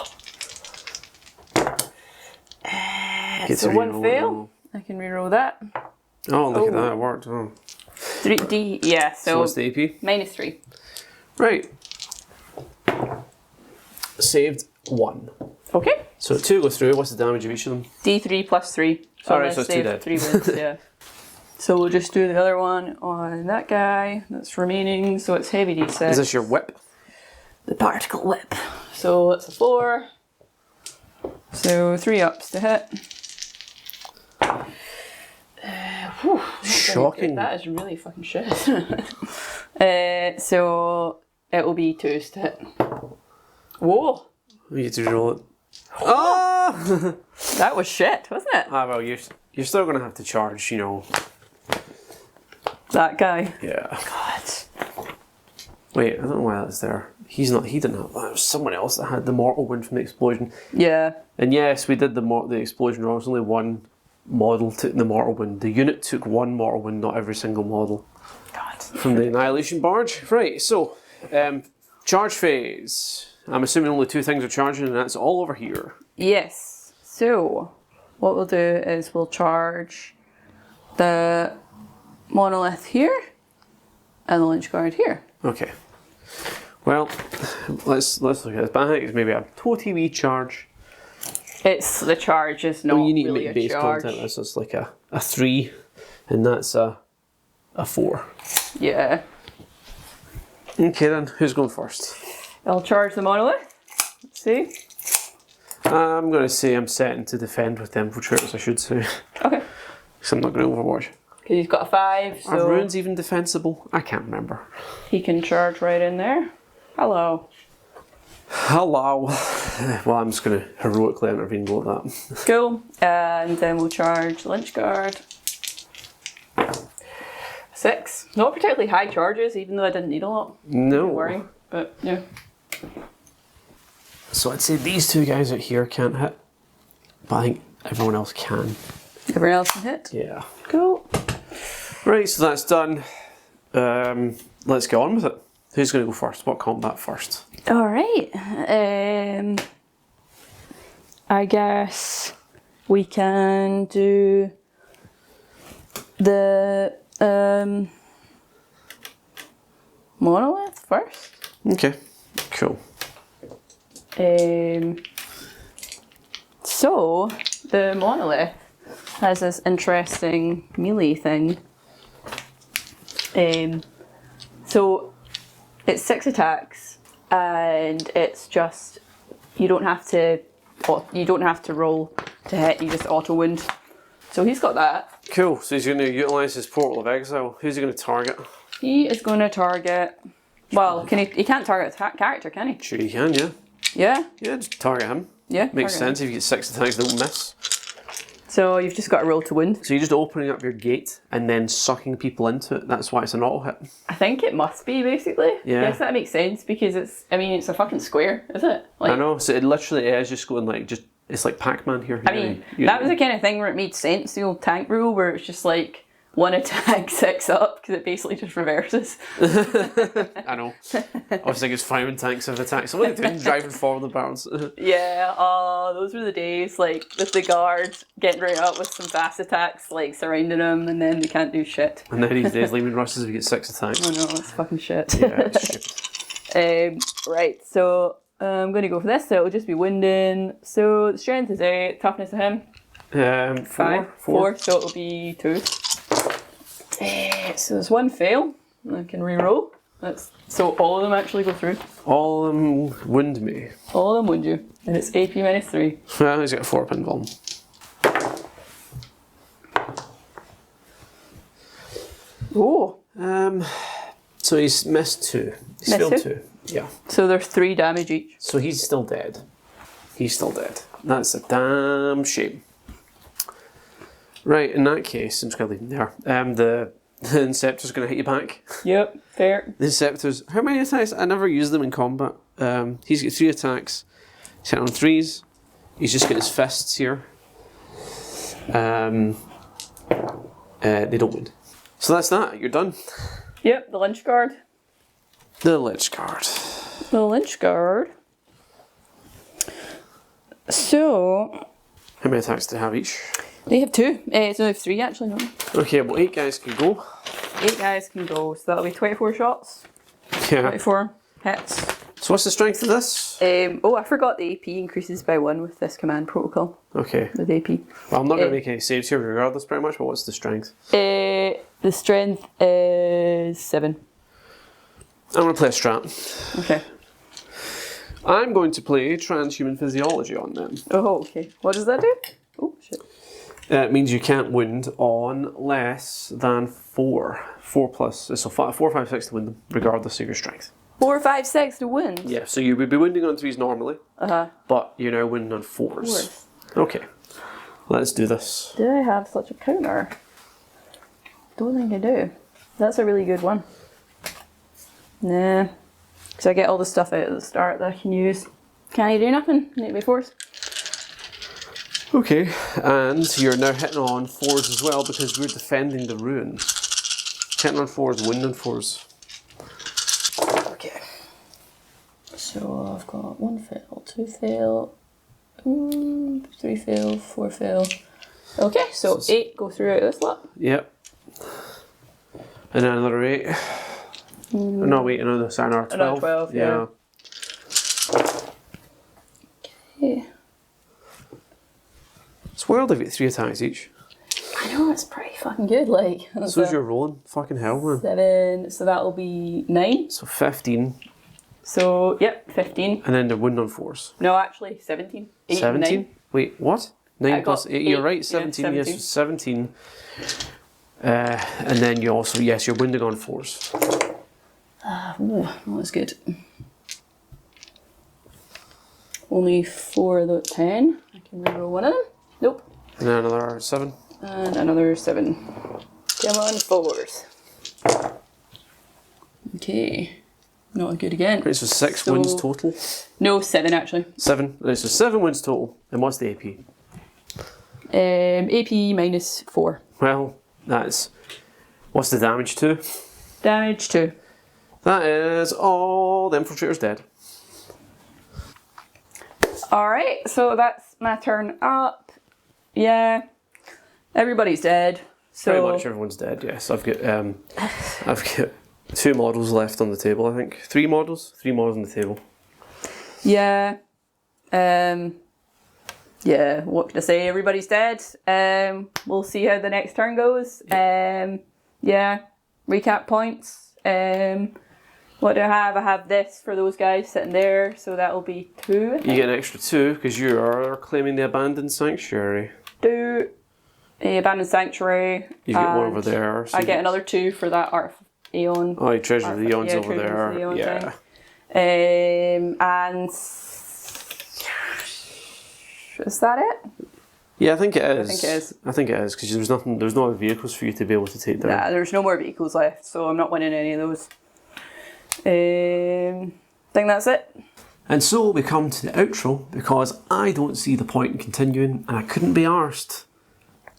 So 1 fail. I can reroll that. Oh, look at that, it worked. Oh. 3D, yeah, So what's the AP? -3. Right. Saved 1. Okay. So 2 go through. What's the damage of each of them? D3 plus 3. So Alright, so it's 2 dead. 3 wins, yeah. So we'll just do the other one on that guy that's remaining. So it's heavy D6. Is this your whip? The particle whip. So it's a 4. So 3 ups to hit. Shocking. That is really fucking shit. So it will be 2s to hit. Whoa! You get to roll it. Oh! That was shit, wasn't it? Ah, well, you're still going to have to charge, you know. That guy. Yeah. God. Wait, I don't know why that's there. He didn't have that. It was someone else that had the mortal wound from the explosion. Yeah. And yes, we did the explosion. There was only one model took the mortal wound. The unit took 1 mortal wound, not every single model. God. From the annihilation barge. Right, so charge phase. I'm assuming only 2 things are charging, and that's all over here. Yes. So what we'll do is we'll charge the monolith here and the lynch guard here. Okay. Well, let's look at this. But I think it's maybe a toty wee charge. It's the charge is not You need really to make a base charge. content. This is like a 3, and that's a 4. Yeah. Okay then, who's going first? I'll charge the monolith. Let's see. I'm going to say I'm setting to defend with the infiltrators, I should say. Okay. Because I'm not going to overwatch. Because he's got a 5, Are so runes even defensible? I can't remember. he can charge right in there. Hello. Hello. Well, I'm just going to heroically intervene like that. Cool. And then we'll charge the lynch guard. 6. Not particularly high charges, even though I didn't need a lot. No. Don't worry. But yeah. So I'd say these 2 guys out here can't hit. But I think everyone else can. Everyone else can hit. Yeah. Cool. Right, so that's done. Let's get on with it. Who's going to go first? What combat first? All right. I guess we can do the monolith first. Okay, cool. So the monolith has this interesting melee thing. So it's 6 attacks, and it's just you don't have to roll to hit. You just auto wound. So he's got that. Cool. So he's going to utilise his Portal of Exile. Who's he going to target? He is going to target. Well, can he can't target a character, can he? Sure, you can. Yeah. Yeah. Yeah, just target him. Yeah. Makes target sense if you get 6 attacks, don't miss. So you've just got to roll to wound. So you're just opening up your gate and then sucking people into it. That's why it's an auto hit. I think it must be basically. Yeah. Yes, that makes sense because it's a fucking square, is it? I know. So it literally is just going like it's like Pac-Man here. I mean, that was the kind of thing where it made sense, the old tank rule, where it's just like 1 attack, 6 up, because it basically just reverses. I know. Obviously, it's firing tanks of attacks. So what are they doing? Driving forward the barrels. Yeah, those were the days, like, with the guards getting right up with some fast attacks, like, surrounding them, and then they can't do shit. And now these days, Lehman Russes, we get 6 attacks. Oh no, it's fucking shit. Yeah, it's stupid. Right, so I'm going to go for this, so it'll just be wounding. So the strength is 8, toughness of him? 4, so it'll be 2. So there's 1 fail. I can re-roll. So all of them actually go through. All of them wound me. All of them wound you. And it's AP minus 3. Well, he's got a 4-pin bomb. Oh. So he's missed 2. He's Missed failed 2? 2. Yeah. So there's 3 damage each. So he's still dead. He's still dead. That's a damn shame. Right, in that case, I'm just going to leave him there. The Inceptor's going to hit you back. Yep, fair. The Inceptor's... How many attacks? I never use them in combat. He's got 3 attacks. He's hit on 3s. He's just got his fists here. They don't win. So that's that. You're done. Yep, the Lynch Guard. The Lich Guard. The Lynch Guard. So... How many attacks do they have each? They have 2. So they have 3 actually, no? Okay, well 8 guys can go. 8 guys can go, so that'll be 24 shots. Yeah. 24 hits. So what's the strength of this? Oh, I forgot the AP increases by 1 with this command protocol. Okay. With AP. Well, I'm not going to make any saves here regardless pretty much, but what's the strength? The strength is 7. I'm going to play a strat. Okay. I'm going to play transhuman physiology on them. Oh, okay. What does that do? Oh, shit. It means you can't wound on less than 4. 4 plus. So 4, 5, 6 to wound them, regardless of your strength. 4, 5, 6 to wound? Yeah, so you would be wounding on 3s normally, Uh-huh. but you're now wounding on 4s. Okay, let's do this. Do I have such a counter? Don't think I do. That's a really good one. Nah. So I get all the stuff out at the start that I can use. Can you do nothing? Need to be forced. Okay, and you're now hitting on 4s as well because we're defending the ruin. Hitting on 4s, wounding on 4s. Okay. So I've got 1 fail, 2 fail, 3 fail, 4 fail. Okay, so 8 go through out of this lot. Yep. And then another 8. No, wait, another 12. Another 12, yeah. Okay. It's wild they've got 3 attacks each. I know, it's pretty fucking good, like. So's your rolling. Fucking hell, man. 7, so that'll be 9. So 15. So, yep, 15. And then they're wounding on 4s. No, actually, 17. 8 17? And 9. Wait, what? 9 I plus got 8. You're 8, right, yeah, 17. Yes, 17. And then you also, yes, you're wounding on 4s. Oh, that's good. Only 4 of the 10. I can reroll one of them. Nope. And then another 7. And another 7. Come on, 4s. Okay. Not good again. Right, so 6 wounds total. No, 7 actually. 7. Right, so 7 wounds total. And what's the AP? AP minus 4. Well, that's... What's the damage to? Damage 2. That is all the infiltrators dead. Alright, so that's my turn up. Yeah. Everybody's dead. So Pretty much everyone's dead, yes. I've got 2 models left on the table, I think. 3 models? 3 models on the table. yeah. Yeah, what can I say? Everybody's dead. We'll see how the next turn goes. Yeah. Recap points. What do I have? I have this for those guys sitting there, so that'll be 2. You get an extra 2 because you are claiming the abandoned sanctuary. 2. The abandoned sanctuary. You get 1 over there. So I get another 2 for that Art of Aeon. Oh, you treasure the Eons yeah, over Treasure of the there. Aeon Yeah. thing. And is that it? Yeah, I think it is. I think it is. I think it is because there's no other vehicles for you to be able to take down. Nah, there's no more vehicles left, so I'm not winning any of those. Think that's it. And so we come to the outro because I don't see the point in continuing, and I couldn't be arsed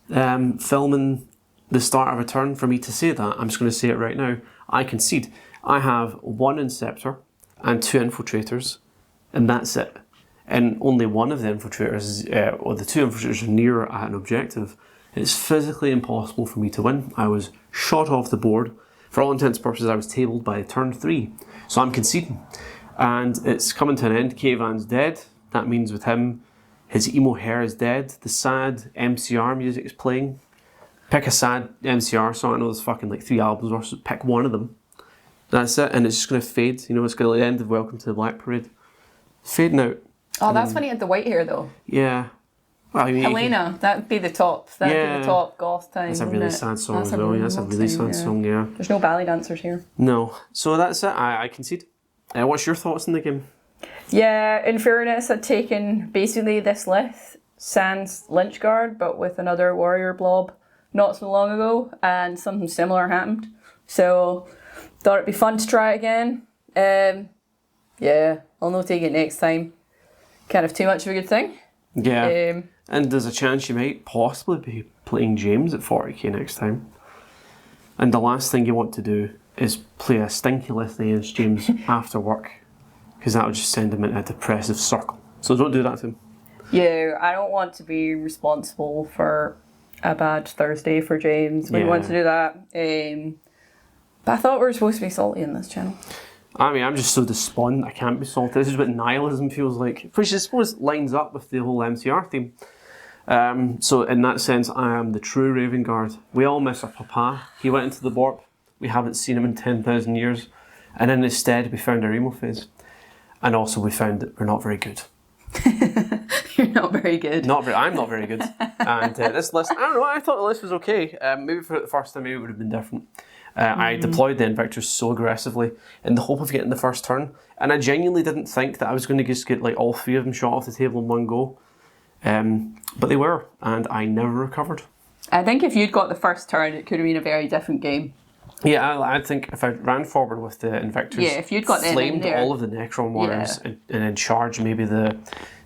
filming the start of a turn for me to say that. I'm just going to say it right now. I concede. I have 1 Inceptor and 2 Infiltrators, and that's it. And only 1 of the Infiltrators, or the 2 Infiltrators are near at an objective. It's physically impossible for me to win. I was shot off the board. For all intents and purposes, I was tabled by turn 3. So I'm conceding. And it's coming to an end. K-Van's dead. That means with him, his emo hair is dead. The sad MCR music is playing. Pick a sad MCR song. I know there's fucking like 3 albums worth, so pick 1 of them. That's it. And it's just going to fade. You know, it's going to end of Welcome to the Black Parade. Fading out. Oh, that's when he had the white hair though. Yeah. Well, I mean, Helena, that'd be the top. That'd be the top goth time. That's a really sad song as well. That's a really sad song, yeah. There's no ballet dancers here. No. So that's it. I concede. What's your thoughts on the game? Yeah, in fairness, I'd taken basically this list, sans Lynchguard, but with another warrior blob not so long ago, and something similar happened. So, thought it'd be fun to try it again. Yeah, I'll not take it next time. Kind of too much of a good thing. Yeah. And there's a chance you might possibly be playing James at 40k next time. And the last thing you want to do is play a stinky list against James after work, because that would just send him into a depressive circle. So don't do that to him. Yeah, I don't want to be responsible for a bad Thursday for James. We want to do that. But I thought we were supposed to be salty in this channel. I mean, I'm just so despondent I can't be salty. This is what nihilism feels like, which I suppose lines up with the whole MCR theme. So in that sense, I am the true Raven Guard. We all miss our papa. He went into the warp. We haven't seen him in 10,000 years. And in his stead, we found our emo phase. And also we found that we're not very good. You're not very good. I'm not very good. And this list, I don't know, I thought the list was okay. Maybe for the first time, maybe it would have been different. I deployed the Invictors so aggressively in the hope of getting the first turn. And I genuinely didn't think that I was going to just get like all three of them shot off the table in one go. But they were, and I never recovered. I think if you'd got the first turn, it could have been a very different game. Yeah, I think if I ran forward with the Invictors, if you'd got them flamed in there, all of the Necron warriors and then charged maybe the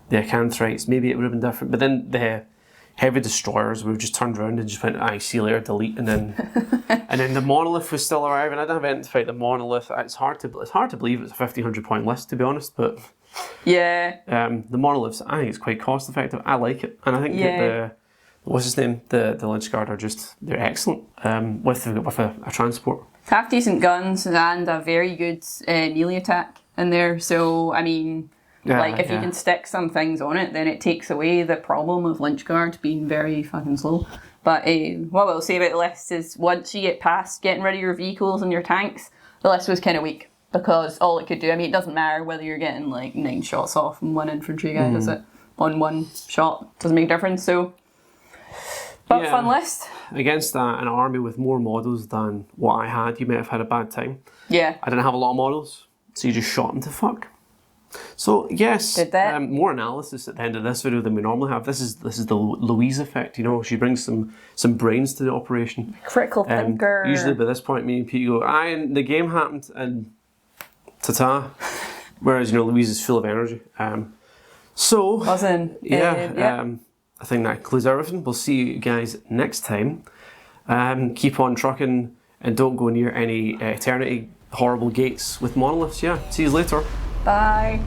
Acanthrites, maybe it would have been different. But then the heavy destroyers, we just turned around and just went, see you later, delete, and then and then the monolith was still arriving. I didn't have anything to fight the monolith. It's hard to believe it's a 1,500 point list, to be honest, but yeah, the monoliths, I think it's quite cost effective. I like it, and I think that what's his name, the Lynchguard are they're excellent with a transport. Half decent guns and a very good melee attack in there. So I mean, if you can stick some things on it, then it takes away the problem of Lynchguard being very fucking slow. But what we'll say about the list is once you get past getting rid of your vehicles and your tanks, the list was kind of weak because all it could do, I mean, it doesn't matter whether you're getting like 9 shots off and 1 infantry guy does it on 1 shot, doesn't make a difference. So, but fun list. Against an army with more models than what I had, you may have had a bad time. Yeah. I didn't have a lot of models, so you just shot them to fuck. So yes, Did that. More analysis at the end of this video than we normally have. This is the Louise effect, you know. She brings some brains to the operation. Critical thinker. Usually by this point, me and Pete go, and the game happened, and ta-ta. Whereas, you know, Louise is full of energy. So I think that concludes everything. We'll see you guys next time. Keep on trucking and don't go near any eternity horrible gates with monoliths. Yeah, see you later. Bye.